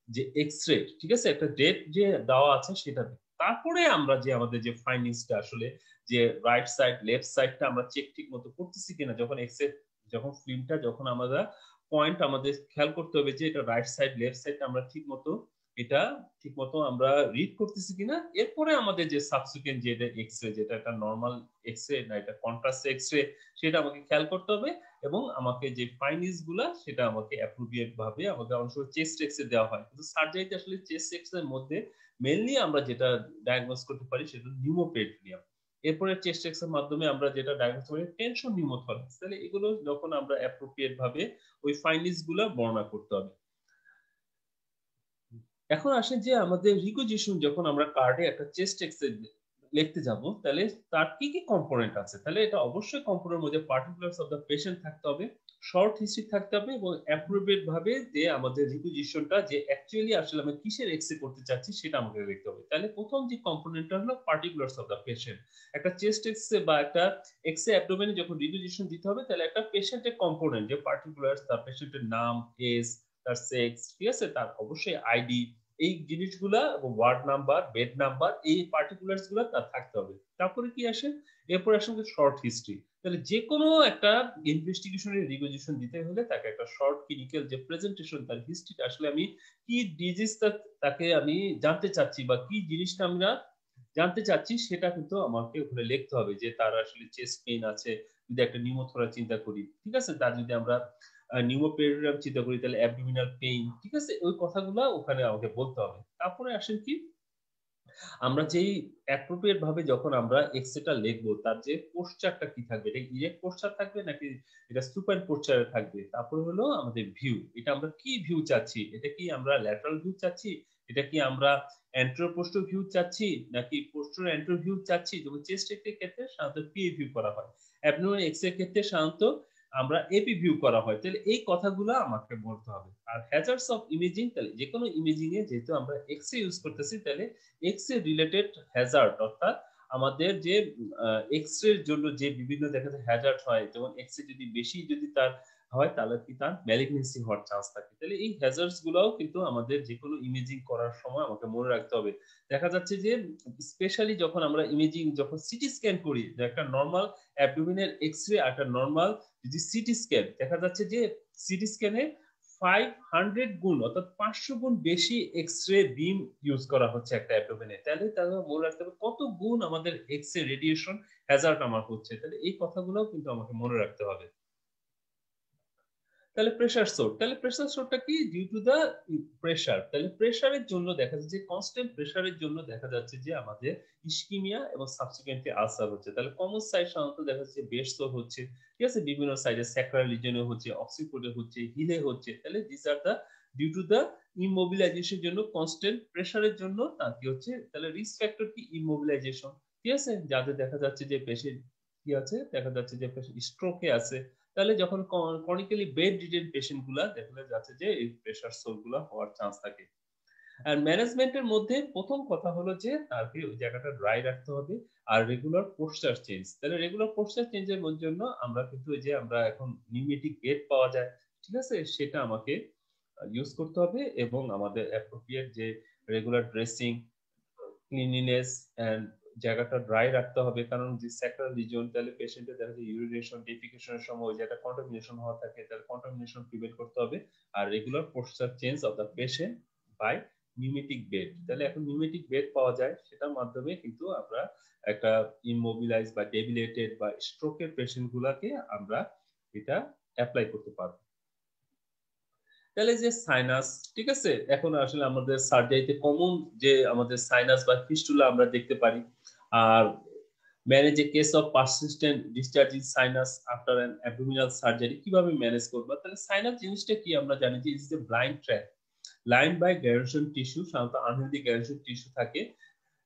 যে এক্সরে, ঠিক আছে, একটা ডেট যে দেওয়া আছে সেটা। তারপরে আমরা যে আমাদের যে ফাইন্ডিংসটা আসলে যে রাইট সাইড লেফট সাইডটা আমরা চেক ঠিক মতো করতেছি কিনা, যখন এক্সরে যখন ফিল্মটা যখন আমরা পয়েন্ট আমাদের খেয়াল করতে হবে যে এটা রাইট সাইড লেফট সাইড আমরা ঠিক মতো এটা ঠিক মতো আমরা রিড করতেছি কিনা। এরপরে আমাদের যে সাবসিকুয়েন্ট যে এক্সরে, যেটা একটা নর্মাল এক্সরে না এটা কন্ট্রাস্ট এক্সরে, সেটা আমাকে খেয়াল করতে হবে। এবং আমাকে যে ফাইন্ডিংস গুলা সেটা আমাকে অ্যাপ্রোপ্রিয়েট ভাবে আমাকে অনেক সময় চেস্ট এক্সরে দেওয়া হয়, কিন্তু সার্জারিতে আসলে চেস্ট এক্সরের মধ্যে মেইনলি আমরা যেটা ডায়াগনোস করতে পারি সেটা নিউমোপেরিটোনিয়াম। এরপরে চেস্ট এক্সরের মাধ্যমে আমরা যেটা ডায়াগনোস করি টেনশন নিউমোথরাক্স। তাহলে এগুলো যখন আমরা অ্যাপ্রোপ্রিয়েট ভাবে ওই ফাইন্ডিংস গুলা বর্ণনা করতে হবে। এখন আসে যে আমাদের রিকুইজিশন যখন আমরা কার্ডে একটা চেস্ট এক্সরে লিখতে যাব, তাহলে তার কি কি কম্পোনেন্ট আছে, তাহলে এটা অবশ্যই কম্পোনেন্টের মধ্যে পার্টিকুলারস অফ দ্য পেশেন্ট থাকতে হবে, শর্ট হিস্ট্রি থাকতে হবে, এবং অ্যাপ্রোপ্রিয়েট ভাবে যে আমাদের রিকুইজিশনটা যে অ্যাকচুয়ালি আসলে আমি কিসের এক্সরে করতে চাচ্ছি সেটা আমাকে লিখতে হবে। তাহলে প্রথম যে কম্পোনেন্টটা হলো পার্টিকুলারস অফ দ্য পেশেন্ট। একটা চেস্ট এক্সরে বা একটা এক্সরে অ্যাবডোমেনে যখন রিকুইজিশন দিতে হবে, তাহলে একটা পেশেন্টের কম্পোনেন্ট যে পার্টিকুলারস, তার পেশেন্টের নাম, এজ, তার সেক্স, ঠিক আছে, তার অবশ্যই আইডি, এই জিনিসগুলা এবং ওয়ার্ড নাম্বার, বেড নাম্বার, এই পার্টিকুলারস গুলা তার থাকতে হবে। তারপরে কি আসে, এরপরে আসলে শর্ট হিস্ট্রি। তাহলে যে কোনো একটা ইনভেস্টিগেশনের রিকোজিশন দিতে হলে তাকে একটা শর্ট ক্লিনিক্যাল যে প্রেজেন্টেশন, তার হিস্ট্রিটা আসলে আমি কি ডিজিজটা তাকে আমি জানতে চাচ্ছি বা কি জিনিসটা আমরা জানতে চাচ্ছি সেটা কিন্তু আমাকে ওখানে লিখতে হবে। যে তার আসলে চেস্ট পেইন আছে, যদি একটা নিউমোথোরাক্স চিন্তা করি, ঠিক আছে, তার যদি আমরা নিউমোপেরিটোনিয়াম চিন্তা করি, তাহলে অ্যাবডোমিনাল পেইন, ঠিক আছে, ওই কথাগুলো ওখানে আমাকে বলতে হবে। তারপরে আসেন কি আমরা যেই অ্যাপ্রোপ্রিয়েট ভাবে যখন আমরা এক্সরেটা লিখবো, তার যে পোস্টারটা কি থাকবে, এটা ইরেক্ট পোস্টার থাকবে নাকি এটা সুপাইন পোস্টারে থাকবে। তারপর হলো আমাদের ভিউ, এটা আমরা কি ভিউ চাচ্ছি, এটা কি আমরা ল্যাটারাল ভিউ চাচ্ছি, এটা কি আমরা অ্যান্টেরো পোস্টার ভিউ চাচ্ছি নাকি পোস্টার অ্যান্টেরো ভিউ চাচ্ছি। যেমন চেস্ট এক্সরে ক্ষেত্রে সাধারণত পিএ ভিউ করা হয়, অ্যাবডোমিনাল এক্সরে ক্ষেত্রে সাধারণত আমরা এপি ভিউ করা হয়। তাহলে এই কথাগুলো আমাকে বলতে হবে। আর হ্যাজার্ডস অফ ইমেজিং, তাহলে যে কোনো ইমেজিং এ যেহেতু আমরা এক্সরে ইউজ করতেছি, তাহলে এক্সরে রিলেটেড হ্যাজার্ড, অর্থাৎ আমাদের যে এক্সরের জন্য যে বিভিন্ন দেখা যায় হ্যাজার্ড হয়, যেমন এক্সরে যদি বেশি যদি তার হয় তাহলে কি তার ম্যালিগনেন্সি হওয়ার চান্স থাকে। তাহলে এই হ্যাজার্ডস গুলাও কিন্তু আমাদের যে কোনো ইমেজিং করার সময় আমাকে মনে রাখতে হবে। দেখা যাচ্ছে যে স্পেশালি যখন আমরা ইমেজিং যখন সিটি স্ক্যান করি, একটা নর্মাল অ্যাবডোমিনাল এক্সরে আর একটা নর্মাল যদি সিটি স্ক্যান, দেখা যাচ্ছে যে সিটি স্ক্যানে 500 গুণ অর্থাৎ 500 গুণ বেশি এক্সরে বিম ইউজ করা হচ্ছে একটা অ্যাবডোমেনে। তাহলে তাহলে মনে রাখতে হবে কত গুণ আমাদের এক্সরে রেডিয়েশন হ্যাজার্ড আমার হচ্ছে। তাহলে এই কথাগুলোও কিন্তু আমাকে মনে রাখতে হবে। তাহলে প্রেসার সোর, তাহলে প্রেসার সোরটা কি ডিউ টু দা প্রেসার। তাহলে প্রেসারের জন্য দেখা যাচ্ছে যে কনস্ট্যান্ট প্রেসারের জন্য দেখা যাচ্ছে যে আমাদের ইসকিমিয়া এবং সাবসিকুয়েন্টলি আলসার হচ্ছে। তাহলে কমন সাইড সাধারণত দেখা যাচ্ছে বেস সোর হচ্ছে, ঠিক আছে, বিভিন্ন সাইডে স্যাক্রাল রিজনে হচ্ছে, অক্সিপোডে হচ্ছে, হিলে হচ্ছে। তাহলে this are the due to the ইমোবিলাইজেশনের জন্য কনস্ট্যান্ট প্রেসারের জন্য তার কি হচ্ছে। তাহলে রিস্ক ফ্যাক্টর কি ইমোবিলাইজেশন, ঠিক আছে, যাদের দেখা যাচ্ছে যে পেশেন্ট কি আছে, দেখা যাচ্ছে যে পেশেন্ট স্ট্রোকে আছে, তাহলে যখন ক্রনিক্যালি বেড রিডেন পেশেন্ট গুলা দেখা যাচ্ছে যে এই প্রেসার সোর গুলা হওয়ার চান্স থাকে। আর ম্যানেজমেন্টের মধ্যে প্রথম কথা হলো যে তাকে ওই জায়গাটা ড্রাই রাখতে হবে। আর রেগুলার পোস্টার চেঞ্জ, তাহলে রেগুলার পোস্টার চেঞ্জের জন্য আমরা কিন্তু ওই যে আমরা এখন নিউমেটিক বেড পাওয়া যায়, ঠিক আছে, সেটা আমাকে ইউজ করতে হবে। এবং আমাদের অ্যাপ্রোপ্রিয়েট যে রেগুলার ড্রেসিং, ক্লিনিনেস এন্ড জায়গাটা ড্রাই রাখতে হবে, কারণ যে স্যাক্রাল রিজিয়ন, তাহলে পেশেন্টের দেখা যায় ইউরিনেশন ডেফিকেশনের সময় যেটা কন্টামিনেশন হওয়া থাকে, তাহলে কন্টামিনেশন প্রিভেন্ট করতে হবে। আর regular posture change of the patient by pneumatic bed. তাহলে এখন নিউমেটিক বেড পাওয়া যায়, সেটার মাধ্যমে কিন্তু আমরা একটা ইমমোবিলাইজ বা ডেবিলেটেড বা স্ট্রোকের পেশেন্ট গুলাকে আমরা এটা অ্যাপ্লাই করতে পারবো। তাহলে যে সাইনাস, ঠিক আছে, এখন আসলে আমাদের সার্জারিতে কমন যে আমাদের সাইনাস বা ফিস্টুলা আমরা দেখতে পারি। আর manage a case of persistent discharging sinus after an abdominal surgery, কিভাবে ম্যানেজ করবো? তাহলে সাইনাস জিনিসটা কি আমরা জানি যে is a blind track line by granulation tissue, সাধারণত আনহেলদি গ্যারুশন টিস্যু থাকে,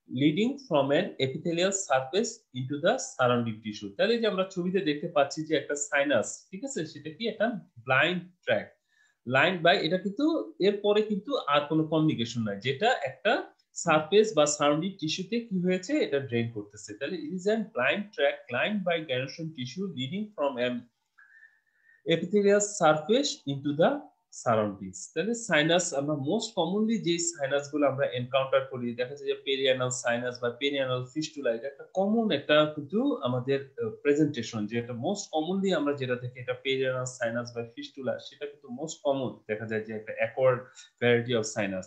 leading from an epithelial surface into the surrounding tissue. তাহলে যে আমরা ছবিতে দেখতে পাচ্ছি যে একটা সাইনাস, ঠিক আছে, সেটা কি একটা ব্লাইন্ড ট্র্যাক লাইন বাই, এটা কিন্তু এরপরে কিন্তু আর কোনো কমিউনিকেশন নাই, যেটা একটা সারফেস বা সারাউন্ডিং টিস্যুতে কি হয়েছে এটা ড্রেন করতেছে। তাহলে it is an blind track line by granulation tissue leading from an epithelial surface into the surroundings. তাহলে সাইনাস আমরা মোস্ট কমনলি যে সাইনাস গুলো আমরা এনকাউন্টার করি, দেখা যায় যে পেরিয়ানাল সাইনাস বা পেরিয়ানাল ফিস্টুলা, এটা একটা কমন একটা কিন্তু আমাদের প্রেজেন্টেশন, যেটা মোস্ট কমনলি আমরা যেটা দেখি এটা পেরিয়ানাল সাইনাস বা ফিস্টুলা, সেটা কিন্তু মোস্ট কমন দেখা যায় যে একটা অ্যাকোয়ার্ড ভ্যারাইটি অফ সাইনাস।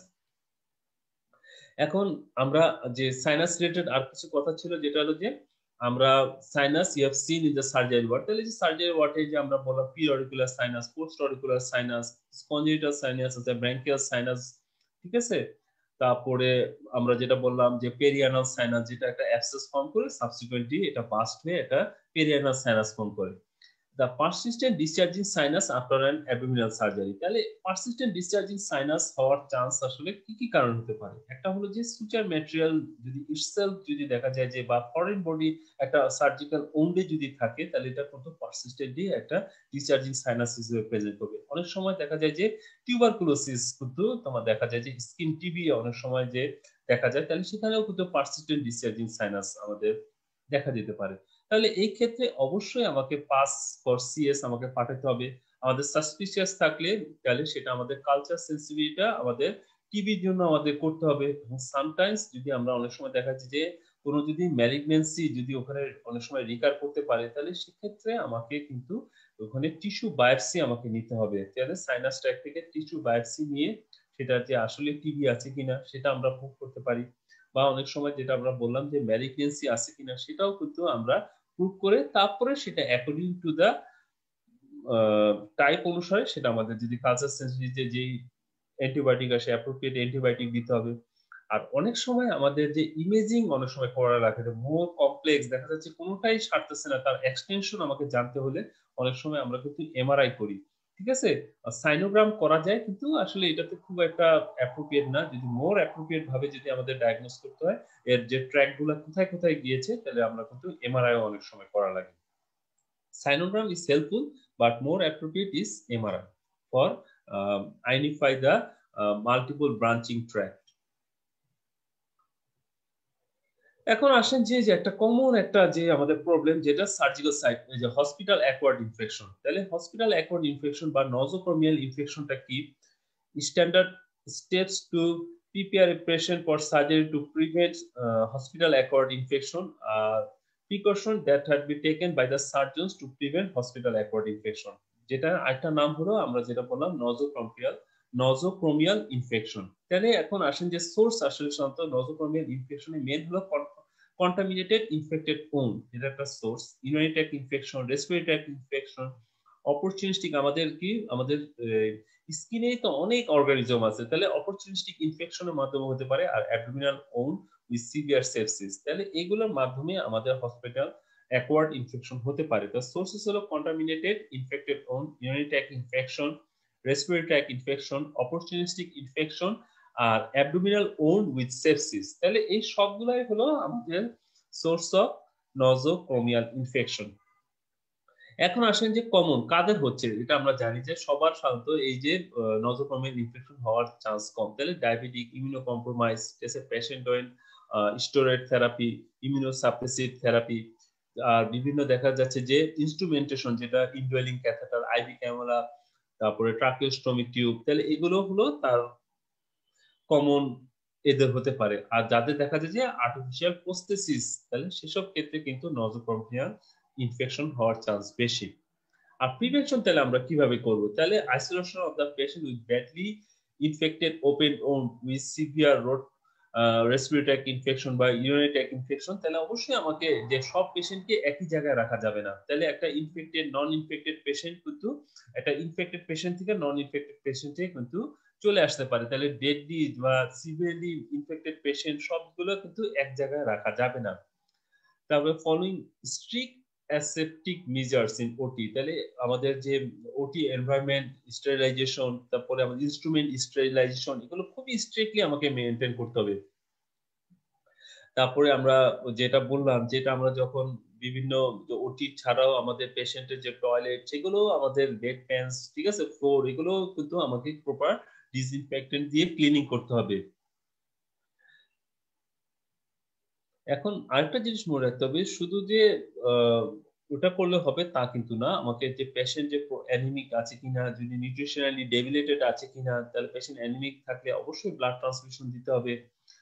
এখন আমরা যে সাইনাস রিলেটেড আর কিছু কথা ছিল, যেটা হলো যে আমরা sinus you have seen in the surgery ward. তাহলে যে সার্জারি ওয়ার্ডে যে আমরা বললাম pre auricular sinus, post auricular sinus, congenital sinus আছে, ব্রঙ্কিয়াল সাইনাস, ঠিক আছে। তারপরে আমরা যেটা বললাম যে পেরিয়ানাল সাইনাস, যেটা একটা অ্যাবসেস ফর্ম করে সাবসিকুয়েন্টলি এটা বাস্ট হয়ে এটা পেরিয়ানাল সাইনাস ফর্ম করে। The persistent discharging sinus after an abdominal surgery. তাহলে পারসিস্টেন্ট ডিসচার্জিং সাইনাস হওয়ার চান্স আসলে কি কি কারণ হতে পারে? একটা হলো যে সুচার ম্যাটেরিয়াল যদি ইটসেলফ যদি দেখা যায় যে, বা ফরেন বডি একটা সার্জিক্যাল ওন্ডে যদি থাকে, তাহলে এটা কিন্তু পারসিস্টেন্টলি একটা ডিসচার্জিং সাইনাস হিসেবে প্রেজেন্ট হবে। অনেক সময় দেখা যায় যে টিউবারকুলোসিস কিন্তু তোমার দেখা যায় যে স্কিন টিবি অনেক সময় যে দেখা যায়, তাহলে সেখানেও কিন্তু পারসিস্টেন্ট ডিসচার্জিং সাইনাস আমাদের দেখা যেতে পারে। তাহলে এই ক্ষেত্রে অবশ্যই আমাকে পাস ফর সিএস আমাকে পাঠাতে হবে। আমাদের সাসপিশিয়াস থাকলে তাহলে সেটা আমাদের কালচার সেন্সিটিভিটিটা আমাদের টিবির জন্য আমাদের করতে হবে। এবং সামটাইমস যদি আমরা অনেক সময় দেখা যাচ্ছে যে কোনো যদি ম্যালিগনেন্সি যদি ওখানে অনেক সময় রিকার করতে পারে, তাহলে সেক্ষেত্রে আমাকে কিন্তু ওখানে টিস্যু বায়োপসি আমাকে নিতে হবে। তাহলে সাইনাস ট্র্যাক থেকে টিস্যু বায়োপসি নিয়ে সেটা যে আসলে টিবি আছে কিনা সেটা আমরা প্রুভ করতে পারি। বা অনেক সময় যেটা আমরা বললাম যে ম্যালিগনেন্সি আছে কিনা সেটাও কিন্তু আমরা প্রুভ করে তারপরে সেটা অ্যাকর্ডিং টু দা টাইপ অনুসারে সেটা আমাদের যদি কালচার সেন্সিটিভিতে যেই অ্যান্টিবায়োটিক আসে অ্যাপ্রোপ্রিয়েট অ্যান্টিবায়োটিক দিতে হবে। আর অনেক সময় আমাদের যে ইমেজিং অনেক সময় করা লাগে, মোর কমপ্লেক্স দেখা যাচ্ছে কোনোটাই সারতেছে না, তার এক্সটেনশন আমাকে জানতে হলে অনেক সময় আমরা কিন্তু এমআরআই করি, ঠিক আছে। সাইনোগ্রাম করা যায়, কিন্তু আসলে এটাতে খুব একটা অ্যাপ্রোপ্রিয়েট না। যদি মোর অ্যাপ্রোপ্রিয়েট ভাবে যদি আমাদের ডায়াগনোস করতে হয় এর যে ট্র্যাক গুলো কোথায় কোথায় গিয়েছে, তাহলে আমরা কিন্তু এমআরআই অনেক সময় করা লাগে। Sinogram is helpful, but more appropriate is MRI for identify the multiple branching tract. এখন আসেন যে একটা কমন একটা যে আমাদের প্রবলেম, যেটা সার্জিক্যাল সাইট, যে হসপিটাল অ্যাকোয়ার্ড ইনফেকশন। তাহলে হসপিটাল অ্যাকোয়ার্ড ইনফেকশন বা নজোক্রোমিয়াল ইনফেকশনটা কি? Standard steps to prepare a patient for surgery to prevent hospital acquired infection, precaution that had been taken by the surgeons to prevent hospital acquired infection, যেটা একটা নাম হলো আমরা যেটা বললাম নজোক্রোমিয়াল ইনফেকশন। তাহলে এখন আসেন যে সোর্স আসলে সাধারণত নজোক্রোমিয়াল ইনফেকশনের মেন হলো কন্টামিনেটেড ইনফেক্টেড ওন, যেটা একটা source. Urinary tract infection, respiratory tract infection, opportunistic আমাদের কি আমাদের স্কিনে তো অনেক অর্গানিজম আছে, তাহলে অপরচুনিস্টিক ইনফেকশনের মাধ্যমে হতে পারে। আর abdominal wound with severe sepsis, তাহলে এগুলোর মাধ্যমে আমাদের হসপিটাল অ্যাকোয়ার্ড ইনফেকশন হতে পারে। তো সোর্সেস হলো contaminated infected wound, urinary tract infection, respiratory tract infection, opportunistic infection, আর অ্যাবডোমিনাল ওন উইথ সেপসিস। তাহলে এই সবগুলাই হলো আমাদের সোর্স অফ নজোক্রোমিয়াল ইনফেকশন। এখন আসেন যে কমন কাদের হচ্ছে, এটা আমরা জানি যে সবার সাধারণত এই যে নজোক্রোমিয়াল ইনফেকশন হওয়ার চান্স কম। তাহলে diabetic, immuno compromise, patient when steroid therapy, immuno suppressive therapy, আর বিভিন্ন দেখা যাচ্ছে যে ইনস্ট্রুমেন্টেশন, যেটা ইনডোয়েলিং ক্যাথেটার, আইভি ক্যামেরা, তারপরে ট্রাকিওস্টমি টিউব, তাহলে এগুলো হলো তার কমন এদের হতে পারে। আর যাদের দেখা যায় যে আর্টিফিশিয়াল প্রস্থেসিস, তাহলে সেসব ক্ষেত্রে কিন্তু নজোপারমিয়াল ইনফেকশন হওয়ার চান্স বেশি। আর প্রিভেনশন তাহলে আমরা কিভাবে করব? তাহলে isolation of the patient with badly infected open wound with severe road respiratory tract infection বা ইউরিনারি ট্র্যাক্ট ইনফেকশন, তাহলে অবশ্যই আমাকে যে সব পেশেন্টকে একই জায়গায় রাখা যাবে না। তাহলে একটা ইনফেক্টেড নন ইনফেক্টেড পেশেন্ট কিন্তু একটা ইনফেক্টেড পেশেন্ট থেকে নন ইনফেক্টেড পেশেন্টে কিন্তু চলে আসতে পারে। তাহলে ডেডলি বা সিভিয়ারলি ইনফেক্টেড পেশেন্ট সবগুলো কিন্তু এক জায়গায় রাখা যাবে না। তারপরে following strict aseptic measures in ওটি, তাহলে আমাদের যে ওটি এনভায়রনমেন্ট স্টেরিলাইজেশন, তারপরে আমাদের ইনস্ট্রুমেন্ট স্টেরিলাইজেশন, এগুলো খুবই স্ট্রিক্টলি আমাকে মেনটেন করতে হবে। তারপরে আমরা যেটা বললাম, যেটা আমরা যখন বিভিন্ন ওটি ছাড়াও আমাদের পেশেন্টের যে টয়লেট, সেগুলো আমাদের বেড প্যান্স, ঠিক আছে, ফ্লোর, এগুলো কিন্তু আমাকে প্রপার ডিসইনফেক্টেন্ট দিয়ে ক্লিনিং করতে হবে। এখন আরেকটা জিনিস মনে রাখতে হবে, শুধু যে ওটা করলে হবে তা কিন্তু না। আমাকে যে পেশেন্ট যে অ্যানিমিক আছে কিনা, যদি নিউট্রিশনালি ডেবিলিটেড আছে কিনা, তাহলে পেশেন্ট অ্যানিমিক থাকলে অবশ্যই ব্লাড ট্রান্সফিউশন দিতে হবে,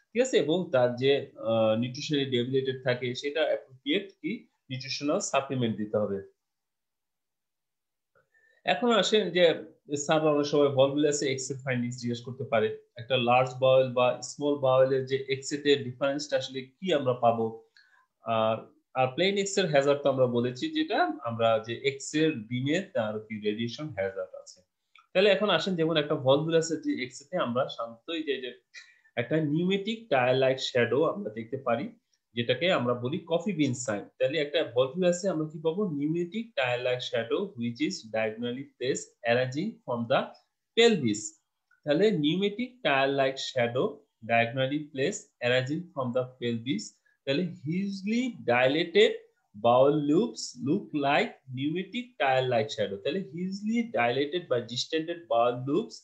ঠিক আছে, এবং তার যে নিউট্রিশনালি ডেবিলিটেড থাকে সেটা অ্যাপ্রোপ্রিয়েট কি নিউট্রিশনাল সাপ্লিমেন্ট দিতে হবে। এখন আসেন যে স্যার অনেক সময় ভলভুলাসে এক্সেট ফাইন্ডিংস জিজ্ঞেস করতে পারে। একটা লার্জ বাওয়েল বা স্মল বাওয়েলের যে এক্সেটের ডিফারেন্সটা আসলে কি আমরা পাবো। আর আর প্লেন এক্স এর হ্যাজার্ড তো আমরা বলেছি, যেটা আমরা যে এক্স এর বিমে তার কি রেডিয়েশন হ্যাজার্ড আছে। তাহলে এখন আসেন যেমন একটা ভলভুলাসের যে এক্সেটে আমরা সাধারণত যে একটা নিউমেটিক টায়ার লাইক শ্যাডো আমরা দেখতে পারি, যেটাকে আমরা বলি কফি বিন সাইন। তাহলে একটা ভলভুলাসে আমরা কি পাবো? Pneumatic tyre like shadow which is diagonally placed arising from the pelvis. তাহলে pneumatic tyre like shadow diagonally placed arising from the pelvis, তাহলে hugely dilated bowel loops look like pneumatic tire like shadow, তাহলে hugely dilated by distended bowel loops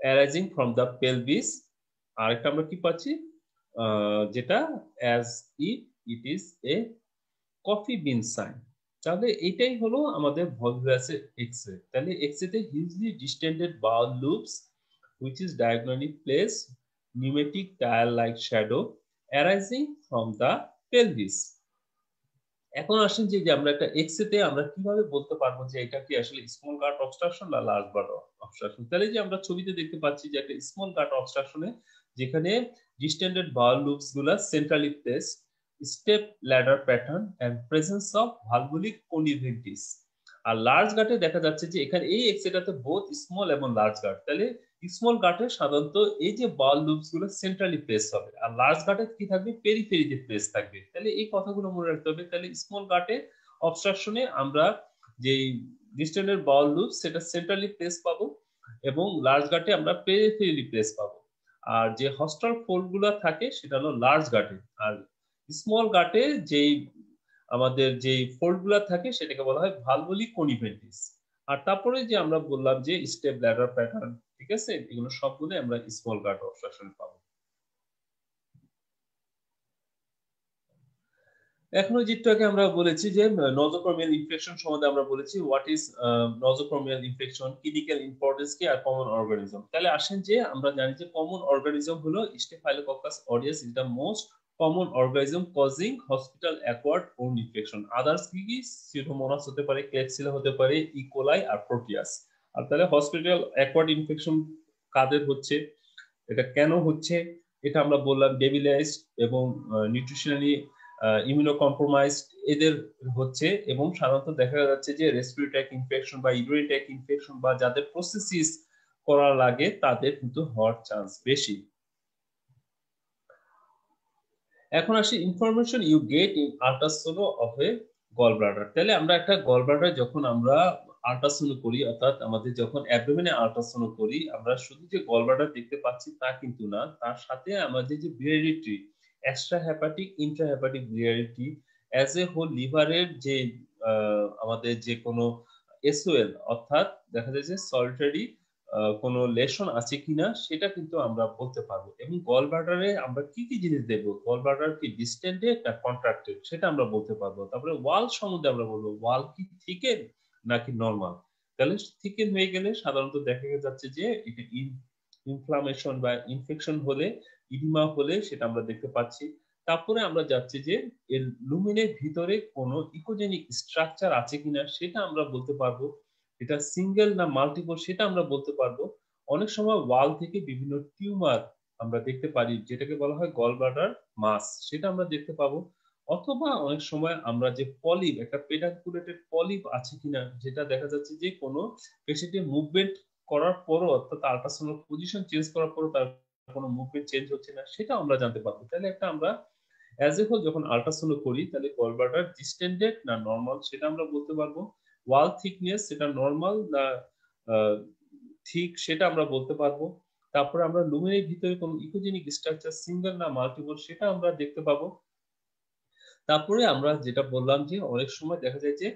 arising from the pelvis। আরেকটা আমরা কি পাচ্ছি? যেটা as if it is a coffee bean sign। তাহলে এটাই হলো আমাদের ভলভুলাসের এক্স-রে। তাহলে এক্স-রেতে hugely distended bowel loops which is diagonally placed pneumatic tire like shadow arising from the pelvis। এখন আসেন যে আমরা একটা এক্স-রেতে আমরা কিভাবে বলতে পারবো যে এটা কি আসলে স্মল গাট অবস্ট্রাকশন না লার্জ গাট অবস্ট্রাকশন। তাহলে যে আমরা ছবিতে দেখতে পাচ্ছি যে একটা স্মল গাট অবস্ট্রাকশনে যেখানে ডিস্টেন্ডেড বাউল লুপস গুলা centrally placed, step ladder pattern and presence of valvulae conniventes. আর লার্জ গাটে দেখা যাচ্ছে যে এখানে এই এক্স-রেটাতে বোথ স্মল এবং লার্জ গাট। তাহলে স্মল গাটে সাধারণত এই যে বাউল লুপস গুলো সেন্ট্রালি প্লেস হবে, আর লার্জ গাটে কি থাকবে? পেরিফেরিতে প্লেস থাকবে। তাহলে এই কথাগুলো মনে রাখতে হবে। তাহলে স্মল গাটে অবস্ট্রাকশনে আমরা যে ডিস্টেন্ডেড বাউল লুপ সেটা সেন্ট্রালি প্লেস পাবো, এবং লার্জ গাটে আমরা পেরিফেরিলি প্লেস পাবো। আর যে হস্টাল ফোল্ড গুলা থাকে সেটা হলো লার্জ গাটে, আর স্মল গাটে যেই আমাদের যে ফোল্ড গুলা থাকে সেটাকে বলা হয় ভালভুলিক কনিভেন্টিস। আর তারপরে যে আমরা বললাম যে স্টেপ ল্যাডার প্যাটার্ন, ঠিক আছে, এগুলো সবগুলো আমরা স্মল গাট অবস্ট্রাকশন পাবো। এখন ওই যেটাকে আমরা বলেছি যে নজোক্রোমিয়াল ইনফেকশন সম্বন্ধে আমরা বলেছি what is nosocomial infection, clinical importance কি, আর কমন অর্গানিজম। তাহলে আসেন যে আমরা জানি যে কমন অর্গানিজম হলো staphylococcus aureus is the most common organism causing hospital acquired wound infection. Others কি কি? সিউডোমোনাস হতে পারে, ক্লেক্সিলা হতে পারে, ইকোলাই আর প্রোটিয়াস। আর তাহলে হসপিটাল অ্যাকোয়ার্ড ইনফেকশন কাদের হচ্ছে, এটা কেন হচ্ছে, এটা আমরা বললাম ডেবিলাইজড এবং নিউট্রিশনালি ইমিউনো কম্প্রোমাইজড এদের হচ্ছে, এবং সাধারণত দেখা যাচ্ছে যে রেসপিরেটরি ট্র্যাক্ট ইনফেকশন বা ইউরিনারি ট্র্যাক্ট ইনফেকশন বা যাদের প্রসেসিস করা লাগে তাদের কিন্তু হওয়ার চান্স বেশি। এখন আসি information you get in ultrasono of a gall bladder. তাহলে আমরা একটা গল ব্লাডার যখন আমরা আল্ট্রাসোনো করি, অর্থাৎ আমাদের যখন অ্যাবডোমেনে আল্ট্রাসোনো করি, আমরা শুধু যে গল ব্লাডার দেখতে পাচ্ছি তা কিন্তু না, তার সাথে আমাদের যে biliary extra hepatic intra hepatic biliary as a whole লিভারের যে আমাদের যে কোনো এসওএল, অর্থাৎ দেখা যায় যে সলিটারি কোনো লেশন আছে কিনা সেটা কিন্তু আমরা বলতে পারবো। এবং গল ব্লাডারে আমরা কি কি জিনিস দেখবো, গল ব্লাডার কি ডিস্টেন্ডেড না কন্ট্রাক্টেড সেটা আমরা বলতে পারবো। তারপরে ওয়াল সম্বন্ধে আমরা বলবো, ওয়াল কি থিকেন নাকি নরমাল। তাহলে থিকেন হয়ে গেলে সাধারণত দেখা যাচ্ছে যে এটা ইনফ্লামেশন বা ইনফেকশন হলে, ইডিমা হলে সেটা আমরা দেখতে পাচ্ছি। তারপরে আমরা যাচ্ছি যে এর লুমেনের ভিতরে কোনো ইকোজেনিক স্ট্রাকচার আছে কিনা সেটা আমরা বলতে পারবো। এটা সিঙ্গেল না মাল্টিপল সেটা আমরা বলতে পারবো। অনেক সময় ওয়াল থেকে বিভিন্ন টিউমার আমরা দেখতে পারি, যেটাকে বলা হয় গল ব্লাডার মাস, সেটা আমরা দেখতে পাবো। অথবা অনেক সময় আমরা যে পলিপ, একটা পেডাকুলেটেড পলিপ আছে কিনা, যেটা দেখা যাচ্ছে যে কোনো পেশেন্টের মুভমেন্ট করার পরও, অর্থাৎ আল্ট্রাসাউন্ড পজিশন চেঞ্জ করার পরও তার কোনো মুভমেন্ট চেঞ্জ হচ্ছে না, সেটা আমরা জানতে পারবো। তাহলে একটা আমরা অ্যাজ এ হোল যখন আল্ট্রাসাউন্ড করি, তাহলে গল ব্লাডার ডিস্টেন্ডেড না নরমাল সেটা আমরা বলতে পারবো। ওয়াল থিকনেস সেটা নরমাল না ঠিক সেটা আমরা বলতে পারবো। তারপরে আমরা লুমেনের ভিতরে কোনো ইকোজেনিক স্ট্রাকচার সিঙ্গেল না মাল্টিপল সেটা আমরা দেখতে পাবো। তারপরে আমরা যেটা বললাম যে অনেক সময় দেখা যায় যে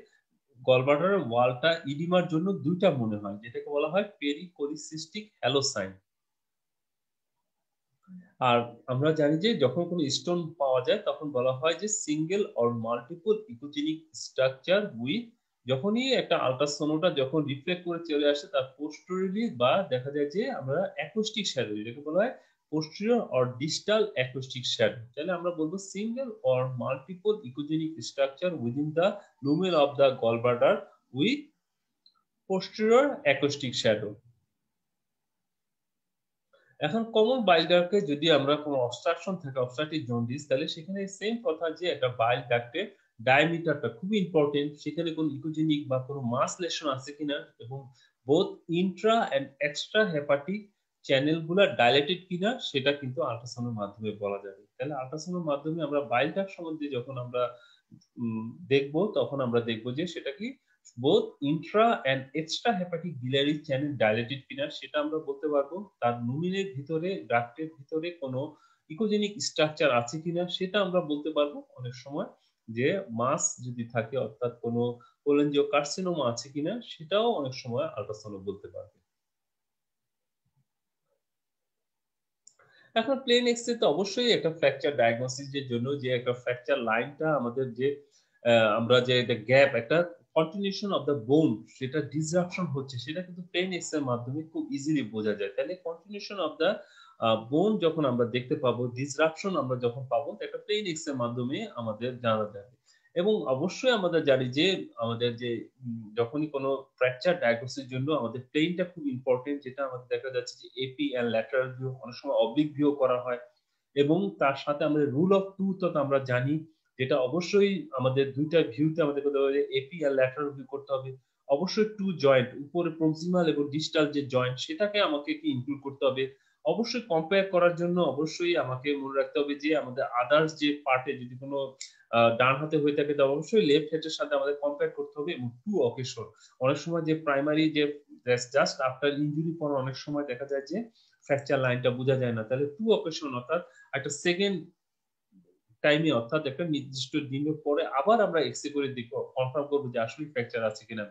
গলব্লাডারের ওয়ালটা ইডিমার জন্য দুইটা মনে হয়, যেটাকে বলা হয় পেরিকোলিসিস্টিক হ্যালোসাইন। আর আমরা জানি যে যখন কোনো স্টোন পাওয়া যায় তখন বলা হয় যে single or multiple echogenic structure with, যখনই একটা আল্ট্রাসোনোটা যখন রিফ্লেক্ট করে চলে আসে তার পোস্টেরিয়রলি বা দেখা যায় যে আমরা অ্যাকোস্টিক শ্যাডো, যেটাকে বলা হয় posterior or distal acoustic shadow. তাহলে আমরা বলবো single or multiple echogenic structure within the lumen of the gallbladder with posterior acoustic shadow. এখন কমন বাইল ডাক্টে যদি আমরা কোনো অবস্ট্রাকশন থাকে, অবস্ট্রাকটিভ জন্ডিস, তাহলে সেখানে সেম কথা যে একটা বাইল ডাক্টের ডায়ামিটারটা খুবই ইম্পর্টেন্ট, সেখানে কোনো ইকোজেনিক বা কোনো মাস লেশন আছে কিনা, এবং both intra and extra hepatic চ্যানেলগুলো ডাইলেটেড কিনা সেটা কিন্তু আল্ট্রাসাউন্ডের মাধ্যমে বলা যাবে। তাহলে আল্ট্রাসাউন্ডের মাধ্যমে আমরা বাইল ডাক্ট সম্বন্ধে যখন আমরা দেখব, তখন আমরা দেখব যে সেটা কি both intra and extra hepatic biliary channel dilated কিনা সেটা আমরা বলতে পারবো। তার লুমিনের ভিতরে, ডাক্টের ভিতরে কোনো ইকোজেনিক স্ট্রাকচার আছে কিনা সেটা আমরা বলতে পারবো। অনেক সময় যে মাস যদি থাকে, অর্থাৎ কোনো কোলেনজিওকার্সিনোমা আছে কিনা সেটাও অনেক সময় আল্ট্রাসাউন্ড বলতে পারবে। এখন প্লেন এক্স-রে তো অবশ্যই একটা ফ্র্যাকচার ডায়াগনোসিস এর জন্য যে একটা ফ্র্যাকচার লাইনটা আমাদের যে আমরা যে গ্যাপ, একটা কন্টিনিউশন অফ দ্য বোন সেটা ডিসরাপশন হচ্ছে, সেটা কিন্তু প্লেন এক্স-রে এর মাধ্যমে খুব ইজিলি বোঝা যায়। তাহলে কন্টিনিউশন অফ দ্য বোন যখন আমরা দেখতে পাবো, ডিসরাপশন আমরা যখন পাবো, একটা প্লেন এক্স-রে এর মাধ্যমে আমাদের জানা যাবে। এবং অবশ্যই আমরা জানি যে আমাদের যে যখনই কোনো ফ্র্যাকচার ডায়াগনোসিস জন্য আমাদের প্লেনটা খুব ইম্পর্টেন্ট, যেটা আমাদের দেখা যাচ্ছে যে এপি এন্ড ল্যাটারাল ভিউ, অনেক সময় অবলিক ভিউ করা হয়। এবং তার সাথে আমরা রুল অফ টু তো আমরা জানি, যেটা অবশ্যই আমাদের দুইটা ভিউতে আমাদের করতে হবে, এপি আর ল্যাটারাল ভিউ করতে হবে। অবশ্যই টু জয়েন্ট, উপরে প্রক্সিমাল এবং ডিস্টাল যে জয়েন্ট সেটাকে আমাকে কি ইনক্লুড করতে হবে। অবশ্যই কম্পেয়ার করার জন্য অবশ্যই আমাকে মনে রাখতে হবে যে আমাদের আদার্স যে পার্টে যদি কোনো ডান হাতে হয়ে থাকে, তো অবশ্যই লেফট হ্যান্ডের সাথে আমাদের কম্পেয়ার করতে হবে। এবং টু অকেশন, অনেক সময় যে প্রাইমারি যে জাস্ট আফটার ইনজুরি পর অনেক সময় দেখা যায় যে ফ্র্যাকচার লাইনটা বোঝা যায় না, তাহলে টু অকেশন অর্থাৎ একটা সেকেন্ড টাইমে, অর্থাৎ একটা নির্দিষ্ট দিনের পরে আবার আমরা এক্সরে করে দেখব, কনফার্ম করবো যে আসলে ফ্র্যাকচার আছে কিনা।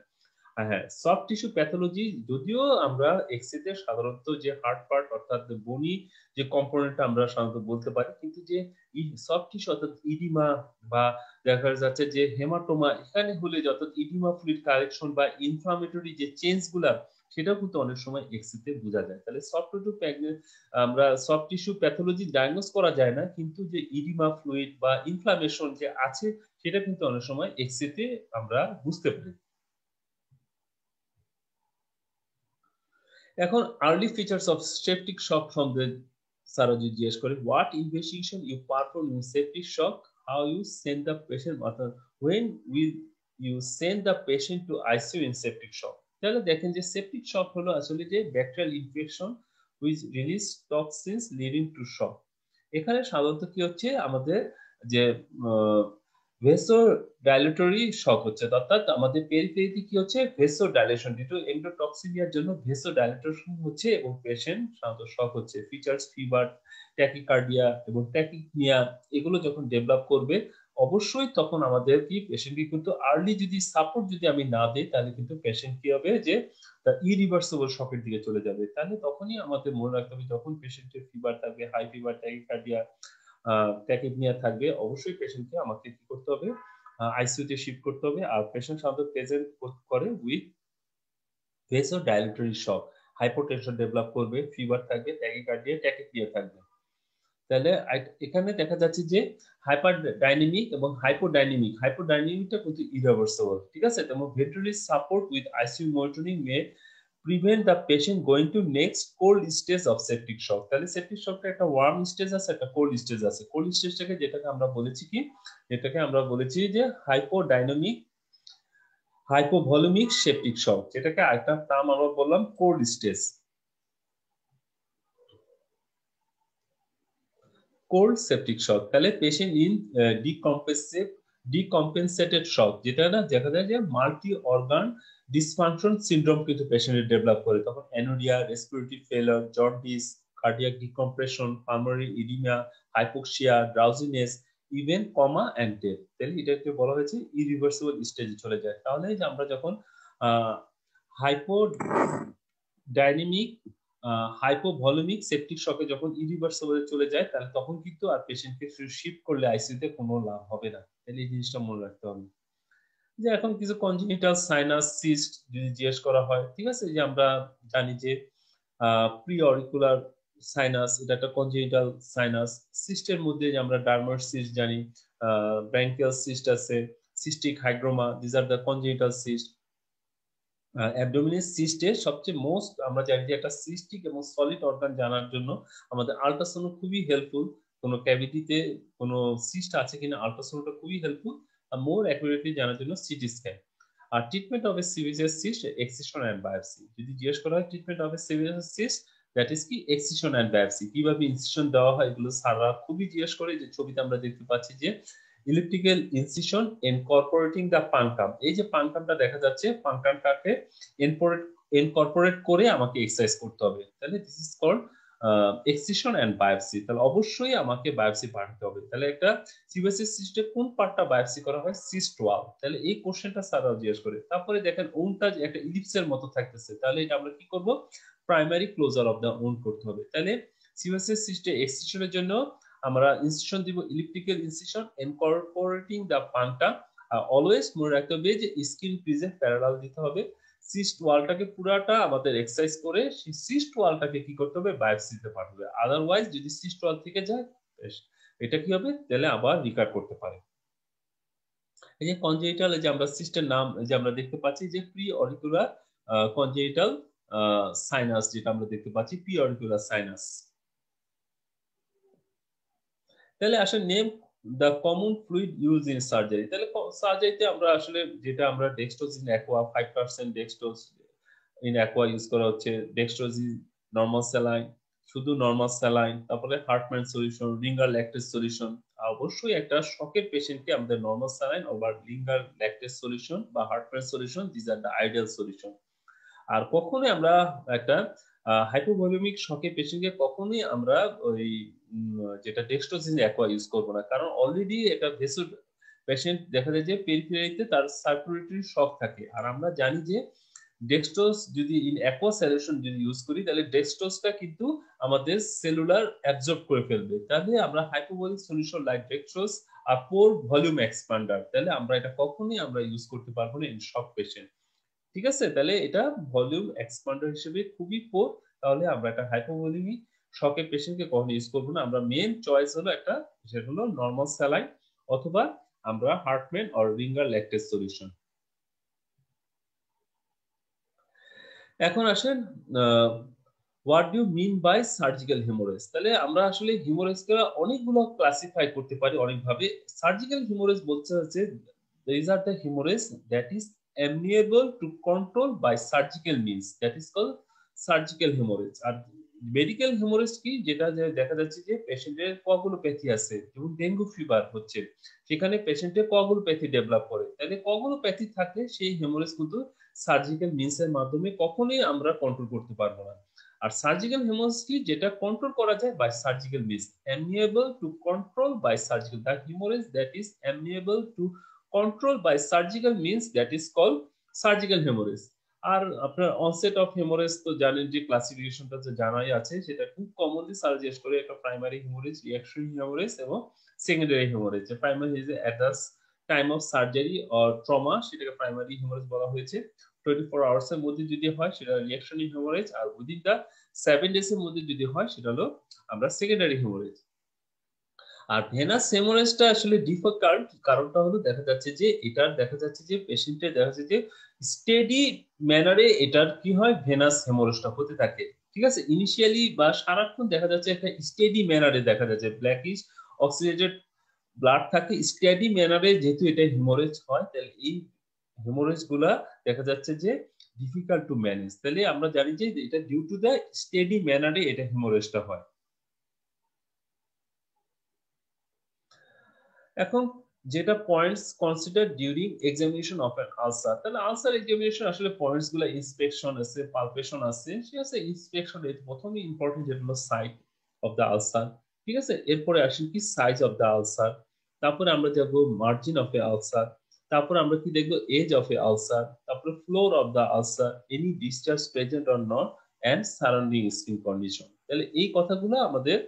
হ্যাঁ, সফট টিস্যু প্যাথোলজি, যদিও আমরা এক্সরে তে সাধারণত যে হার্ড পার্ট অর্থাৎ বনি যে কম্পোনেন্টটা আমরা সাধারণত বলতে পারি, কিন্তু যে সফট টিস্যু অর্থাৎ ইডিমা বা দেখা যাচ্ছে যে হেমাটোমা, এখানে হলে যত ইডিমা ফ্লুইড কালেকশন বা ইনফ্লামেটরি যে চেঞ্জ গুলা, সেটাও কিন্তু অনেক সময় এক্সরে তে বোঝা যায়। তাহলে আমরা সফট টিস্যু প্যাথোলজি ডায়াগনোস করা যায় না, কিন্তু যে ইডিমা ফ্লুইড বা ইনফ্লামেশন যে আছে সেটা কিন্তু অনেক সময় এক্সরে তে আমরা বুঝতে পারি। এখন early features of septic shock সম্বন্ধে স্যার যদি জিজ্ঞেস করে, what investigation you perform in septic shock, how you send the patient, অর্থাৎ when will you send the patient to ICU in septic shock. তাহলে দেখেন যে সেপটিক শক হলো আসলে যে bacterial infection which release toxins leading to shock. এখানে সাধারণত কি হচ্ছে, আমাদের যে ভেসো ডাইলেটরি শক হচ্ছে, অর্থাৎ আমাদের পেরিফেরিতে কি হচ্ছে, ভেসো ডাইলেশন ডিউ টু এন্ডোটক্সিমিয়ার জন্য ভেসো ডাইলেটরেশন হচ্ছে এবং পেশেন্ট সাধারণত শক হচ্ছে। ফিচার্স ফিভার, ট্যাকিকার্ডিয়া এবং ট্যাকিপনিয়া এগুলো যখন ডেভেলপ করবে, অবশ্যই তখন আমাদের কি পেশেন্টকে কিন্তু আর্লি যদি সাপোর্ট যদি আমি না দিই, তাহলে কিন্তু পেশেন্ট কি হবে যে ইরিভার্সিবল শকের দিকে চলে যাবে। তাহলে তখনই আমাদের মনে রাখতে হবে, যখন পেশেন্টের ফিভার থাকবে, হাই ফিভার, ট্যাকিকার্ডিয়া, ট্যাকিপনিয়া থাকবে, অবশ্যই পেশেন্টকে আমাকে কি করতে হবে, আইসিইউ তে শিফট করতে হবে। আর পেশেন্ট সাধারণত প্রেজেন্ট করে উইথ ভেসোডাইলেটরি শক। হাইপোটেনশন ডেভেলপ করবে, ফিভার থাকবে, ট্যাকিকার্ডিয়া, ট্যাকিপিয়া থাকবে। তাহলে এখানে দেখা যাচ্ছে যে হাইপার ডাইনামিক এবং হাইপোডাইনামিক, হাইপোডাইনামিকটা কিন্তু ইরিভার্সিবল, ঠিক আছে। তেমন ventricular support with ICU monitoring May prevent the patient going to next cold stage of septic shock. তাহলে সেপটিক শকটা একটা ওয়ার্ম স্টেজ আছে, একটা কোল্ড স্টেজ আছে। কোল্ড স্টেজটাকে যেটাকে আমরা বলেছি কি, যেটাকে আমরা বলেছি যে হাইপোডাইনামিক হাইপোভলিউমিক সেপটিক শক, যেটাকে আরেকটা নাম আমরা বললাম cold stage. Cold septic shock, তাহলে পেশেন্ট ইন ডিকম্পেনসেটেড শক, যেটা না দেখা যায় যে মাল্টি অর্গান ডিসফাংশন সিনড্রোম কিন্তু পেশেন্টের ডেভেলপ করে, তখন anuria, respiratory failure, jaundice, cardiac decompression, pulmonary oedema, hypoxia, drowsiness, even coma and death. তাহলে এটাকে বলা হয়েছে ইরিভার্সিবল স্টেজে চলে যায়। তাহলে যে আমরা যখন হাইপোডাইনামিক হাইপোভলিউমিক সেপটিক শকে যখন ইরিভার্সিবলে চলে যায়, তাহলে তখন কিন্তু আর পেশেন্টকে শিফট করলে আইসিইউতে কোনো লাভ হবে না। তাহলে এই জিনিসটা মনে রাখতে হবে। যে এখন কিছু কনজেনিটাল সাইনাস সিস্ট যদি জিজ্ঞেস করা হয়, ঠিক আছে, যে আমরা জানি যে প্রি অরিকুলার সাইনাস এটা একটা কনজেনিটাল সাইনাস। সিস্টের মধ্যে যে আমরা ডার্মার সিস্ট জানি, ব্র্যাঙ্কিয়াল সিস্ট আছে, cystic hygroma, this are the congenital cyst. Abdominal সিস্টে সবচেয়ে মোস্ট আমরা জানি যে একটা সিস্টিক এবং সলিড অর্গান জানার জন্য আমাদের আল্ট্রাসাউন্ড খুবই হেল্পফুল। কোনো ক্যাভিটিতে কোনো সিস্ট আছে কিনা আল্ট্রাসাউন্ডটা খুবই হেল্পফুল, আর মোর অ্যাকুরেটলি জানার জন্য সিটি স্ক্যান। আর treatment of a severe cyst, excision and biopsy. যদি জিজ্ঞেস করা হয় treatment of a severe cyst, that is কি এক্সিশন অ্যান্ড বায়োপসি। কিভাবে ইনসিশন দেওয়া হয় এগুলো সারা খুবই জিজ্ঞেস করে। যে ছবিতে আমরা দেখতে পাচ্ছি যে ইলেকট্রিক্যাল ইনসিশন ইনকর্পোরেটিং দ্য পাংকাম, এই যে পাংকামটা দেখা যাচ্ছে, পাংকামটাকে ইনকর্পোরেট করে আমাকে এক্সারসাইজ করতে হবে। তাহলে this is called excision and biopsy. তাহলে অবশ্যই আমাকে বায়োপসি পাঠাতে হবে। তাহলে একটা সিভিয়ার সিস্টে কোন পার্টটা বায়োপসি করা হয়? সিস্ট ওয়াল। তাহলে এই কোশ্চেনটা স্যাররাও জিজ্ঞেস করে। তারপরে দেখেন ওনটা একটা ইলিপসের মতো থাকতেছে, তাহলে এটা আমরা কি করব? Primary closure of the wound করতে হবে। তাহলে সিভিয়ার সিস্টে এক্সিশনের জন্য আমরা ইনসিশন দিব elliptical incision incorporating the পাংকাম। Always মনে রাখতে হবে যে স্কিন ক্রিজে প্যারালাল দিতে হবে। সিস্ট ওয়ালটাকে পুরাটা আমাদের এক্সারসাইজ করে সেই সিস্ট ওয়ালটাকে কি করতে হবে? বায়োপসিতে পাঠাবে। আদারওয়াইজ যদি সিস্ট ওয়াল থেকে যায়, এটা কি হবে? তাহলে আবার রিকার করতে পারে। এই যে কনজেনিটাল, এই যে আমরা সিস্টের নাম যে আমরা দেখতে পাচ্ছি যে প্রি অরিকুলার কনজেনিটাল সাইনাস, যেটা আমরা দেখতে পাচ্ছি প্রি অরিকুলার সাইনাস। তাহলে আসলে name the common fluid use in surgery. তাহলে সার্জারিতে আমরা আসলে যেটা আমরা dextrose in aqua 5% dextrose in aqua use করা হচ্ছে, ডেক্সট্রোজ ইন নরমাল স্যালাইন, শুধু নরমাল স্যালাইন, তারপরে Hartmann solution, Ringer lactate solution. অবশ্যই একটা শকের পেশেন্টকে আমাদের normal saline over Ringer lactate solution বা Hartmann solution, this are the ideal solution. আর কখনোই আমরা একটা হাইপোভলিউমিক শকের পেশেন্টকে কখনোই আমরা ওই যেটা ডেক্সট্রোজিন অ্যাকোয়া ইউজ করব না, কারণ অলরেডি একটা ভেসেল পেশেন্ট দেখা যায় যে পেরিফেরিতে তার সার্কুলেটরি শক থাকে। আর আমরা জানি যে ডেক্সট্রোজ যদি ইন অ্যাকোয়া সলিউশন যদি ইউজ করি, তাহলে ডেক্সট্রোজটা কিন্তু আমাদের সেলুলার অ্যাবজর্ব করে ফেলবে। তাহলে আমরা হাইপোভলিক সলিউশন লাইক ডেক্সট্রোজ আর পোর ভলিউম এক্সপান্ডার, তাহলে আমরা এটা কখনোই আমরা ইউজ করতে পারবো না ইন শক পেশেন্ট, ঠিক আছে। তাহলে এটা ভলিউম এক্সপান্ডার হিসেবে খুবই পোর। তাহলে আমরা একটা হাইপোভলিউমিক শকের পেশেন্টকে কখনো ইউজ করবো না। আমরা মেন চয়েস হলো একটা, সেটা হলো নরমাল স্যালাইন অথবা আমরা Hartmann or Ringer lactate solution. এখন আসেন what do mean by surgical haemorrhage. তাহলে আমরা আসলে হিমোরেজকে অনেকগুলো ক্লাসিফাই করতে পারি অনেকভাবে। সার্জিক্যাল হিমোরেজ বলতে হচ্ছে these are the hemorrhage that is amenable to control by surgical means, that is called surgical hemorrhage। আর মেডিকেল হেমোরেজ কি? যেটা দেখা যাচ্ছে যে পেশেন্টের কোয়াগুলোপ্যাথি আছে, যেমন ডেঙ্গু ফিভার হচ্ছে, সেখানে পেশেন্টের কোয়াগুলোপ্যাথি ডেভেলপ করে। তাহলে কোয়াগুলোপ্যাথি থাকলে সেই হেমোরেজ কিন্তু সার্জিক্যাল মিন্স এর মাধ্যমে কখনোই আমরা কন্ট্রোল করতে পারবো না। আর সার্জিক্যাল হেমোরেজ কি? যেটা কন্ট্রোল করা যায় by surgical means, amenable to control by surgical, the hemorrhage that is amenable to control by surgical means, that is called surgical hemorrhage। আর আপনার অনসেট অফ হেমোরেজ তো জানেন যে ক্লাসিফিকেশনটা যে জানাই আছে, সেটা খুব কমনলি সাজেস্ট করে একটা প্রাইমারি হেমোরেজ, রিঅ্যাকশন হেমোরেজ এবং secondary haemorrhage. Primary is at the time of surgery or trauma, সেটাকে প্রাইমারি হেমোরেজ বলা হয়েছে। 24 আওয়ার্স এর মধ্যে যদি হয় সেটা রিঅ্যাকশনারি হেমোরেজ, আর উইদিন দা 7 ডেজ এর মধ্যে যদি হয় সেটা হলো আমরা সেকেন্ডারি হেমোরেজ। আর ভেনাস হেমোরেজটা আসলে ডিফিকাল্ট, কারণটা হলো দেখা যাচ্ছে যে পেশেন্টের দেখা যাচ্ছে যে স্টেডি ম্যানারে এটার কি হয় ভেনাস হেমোরেজটা হতে থাকে। ঠিক আছে, ইনিশিয়ালি বা সারাক্ষণ দেখা যাচ্ছে একটা স্টেডি ম্যানারে দেখা যাচ্ছে ব্ল্যাকিশ অক্সিজেটেড ব্লাড থাকে স্টেডি ম্যানারে, যেহেতু এটা হেমোরেজ হয় তাহলে এই হেমোরেজ গুলা দেখা যাচ্ছে যে ডিফিকাল্ট টু ম্যানেজ। তাহলে আমরা জানি যে এটা ডিউ টু দ্য স্টেডি ম্যানারে এটা হেমোরেজটা হয়। এখন যেটা points consider during examination of an ulcer, তাহলে আলসার এক্সামিনেশন আসলে পয়েন্টস গুলো ইন্সপেকশন আছে, পালপেশন আছে, ঠিক আছে। ইন্সপেকশন এর প্রথমেই ইম্পর্টেন্ট যেটা হলো সাইট অফ দ্য আলসার, ঠিক আছে। এরপরে আসেন কি সাইজ অফ দ্য আলসার, তারপরে আমরা যাব মার্জিন অফ এ আলসার, তারপরে আমরা কি দেখবো এজ অফ এ আলসার, তারপরে floor of the ulcer, any discharge present or not, and surrounding skin condition. তাহলে এই কথাগুলো আমাদের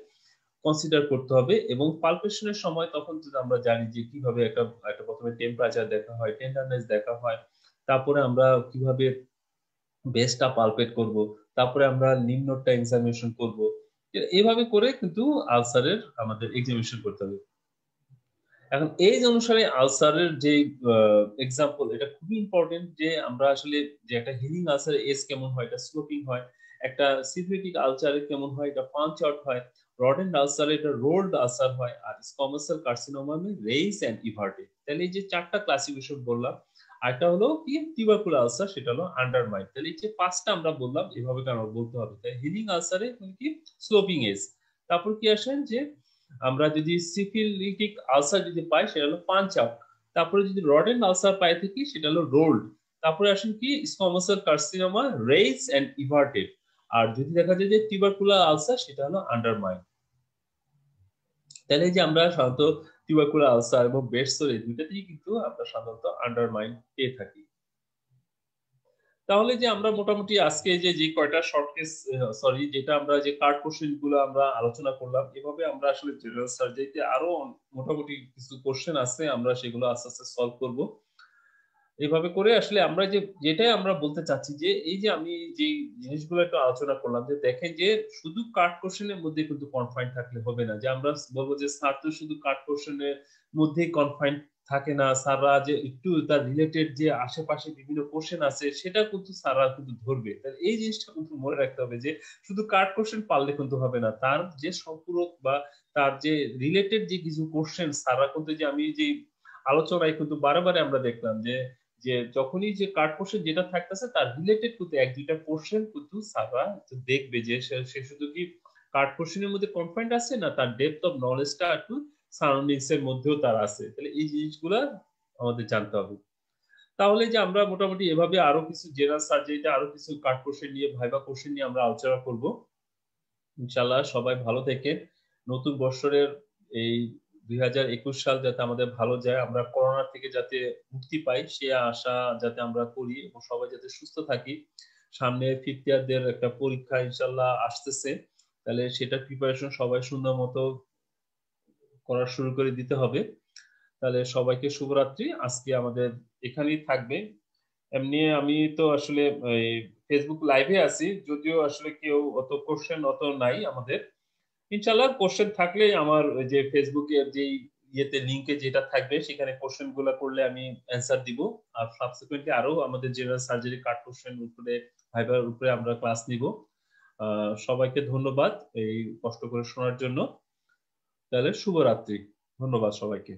কনসিডার করতে হবে। এবং পালপেশনের সময় তখন যদি আমরা জানি যে কিভাবে একটা একটা প্রথমে টেম্পারেচার দেখা হয়, টেন্ডারনেস দেখা হয়, তারপরে আমরা কিভাবে বেসটা পালপেট করব, তারপরে আমরা নিম্নটা এক্সামিনেশন করব, এইভাবে করে কিন্তু আলসারের আমাদের এক্সামিনেশন করতে হবে। এখন এজ অনুসারে আলসারের যে এক্সাম্পল, এটা খুবই ইম্পর্টেন্ট যে আমরা আসলে যে একটা হিলিং আলসারের এজ কেমন হয়, এটা স্লোপিং হয়, একটা সিফিলিটিক আলসারে কেমন হয়, এটা পাঞ্চ আউট হয়, রডেন্ট আলসারে এটা রোল্ড আলসার হয়, আর squamous cell carcinoma raised and everted. তাহলে এই যে চারটা ক্লাসিফিকেশন বললাম, আরেকটা হলো কি টিউবারকুলার আলসার, সেটা হলো আন্ডারমাইন্ড। তাহলে এই যে পাঁচটা আমরা বললাম এভাবে কেন বলতে হবে, তাই হিলিং আলসারে কি স্লোপিং এজ। তারপর কি আসেন যে আমরা যদি সিফিলিটিক আলসার যদি পাই সেটা হলো পাঞ্চ আউট, তারপরে যদি রডেন্ট আলসার পাই থাকি সেটা হলো রোল্ড, তারপরে আসেন কি squamous cell carcinoma raised and everted, আর যদি দেখা যায় যে টিউবারকুলার আলসার সেটা হলো আন্ডারমাইন্ড। তাহলে যে আমরা সাধারণত টিউবারকুলার আলসার এবং বেডসোর এই দুইটাতেই কিন্তু আমরা সাধারণত আন্ডারমাইন্ড পেয়ে থাকি। তাহলে যে আমরা মোটামুটি আজকে যে যে কয়টা শর্ট কেস সরি যেটা আমরা যে কার্ড কোশ্চেন গুলো আমরা আলোচনা করলাম, এভাবে আমরা আসলে জেনারেল সার্জারিতে আরো মোটামুটি কিছু কোশ্চেন আছে, আমরা সেগুলো আস্তে আস্তে সলভ করব। এইভাবে করে আসলে আমরা যে যেটাই আমরা বলতে চাচ্ছি যে এই যে আমি যে জিনিসগুলো একটু আলোচনা করলাম, যে দেখেন যে শুধু কার্ড কোশ্চেনের মধ্যে কিন্তু কনফাইন থাকলে হবে না, যে আমরা বলবো যে স্যার তো শুধু কার্ড কোশ্চেনের মধ্যেই কনফাইন থাকে না, স্যাররা যে একটু তার রিলেটেড যে আশেপাশে বিভিন্ন কোশ্চেন আছে সেটা কিন্তু স্যাররা কিন্তু ধরবে। তাহলে এই জিনিসটা কিন্তু মনে রাখতে হবে যে শুধু কার্ড কোশ্চেন পারলে কিন্তু হবে না, তার যে সম্পূরক বা তার যে রিলেটেড যে কিছু কোশ্চেন স্যাররা কিন্তু, যে আমি যে আলোচনায় কিন্তু বারে আমরা দেখলাম যে যে যখনই যে কার্ড কোশ্চেন যেটা থাকতেছে তার রিলেটেড কিন্তু এক দুইটা কোশ্চেন কিন্তু স্যাররা দেখবে যে সে শুধু কি কার্ড কোশ্চেনের মধ্যে কনফাইন্ড আছে না, তার ডেপথ অফ নলেজটা একটু সারাউন্ডিংস এর মধ্যেও তার আছে। তাহলে এই জিনিসগুলো আমাদের জানতে হবে। তাহলে যে আমরা মোটামুটি এভাবে আরো কিছু জেনারেল সার্জারিতে আরো কিছু কার্ড কোশ্চেন নিয়ে ভাইবা কোশ্চেন নিয়ে আমরা আলোচনা করব। ইনশাআল্লাহ সবাই ভালো থাকেন। নতুন বছরের এই 2021 সাল যাতে আমাদের ভালো যায়, আমরা করোনা থেকে যাতে মুক্তি পাই সে আশা যাতে আমরা করি, এবং সবাই যাতে সুস্থ থাকি। সামনে ফিফথ ইয়ারদের একটা পরীক্ষা ইনশাআল্লাহ আসতেছে, তাহলে সেটা প্রিপারেশন সবাই সুন্দর মতো করা শুরু করে দিতে হবে। তাহলে সবাইকে শুভরাত্রি, আজকে আমাদের এখানেই থাকবে। এমনি আমি তো আসলে এই ফেসবুক লাইভে আছি, যদিও আসলে কেউ অত কোশ্চেন অত নাই আমাদের। ইনশাআল্লাহ কোশ্চেন থাকলে আমার ওই যে ফেসবুকের যে ইয়েতে লিংকে যেটা থাকবে সেখানে কোশ্চেন গুলো করলে আমি অ্যান্সার দিব। আর সাবসিকুয়েন্টলি আরো আমাদের জেনারেল সার্জারি কার্ড কোশ্চেন উপরে ভাইবার উপরে আমরা ক্লাস নিব। সবাইকে ধন্যবাদ এই কষ্ট করে শোনার জন্য। তাহলে শুভরাত্রি, ধন্যবাদ সবাইকে।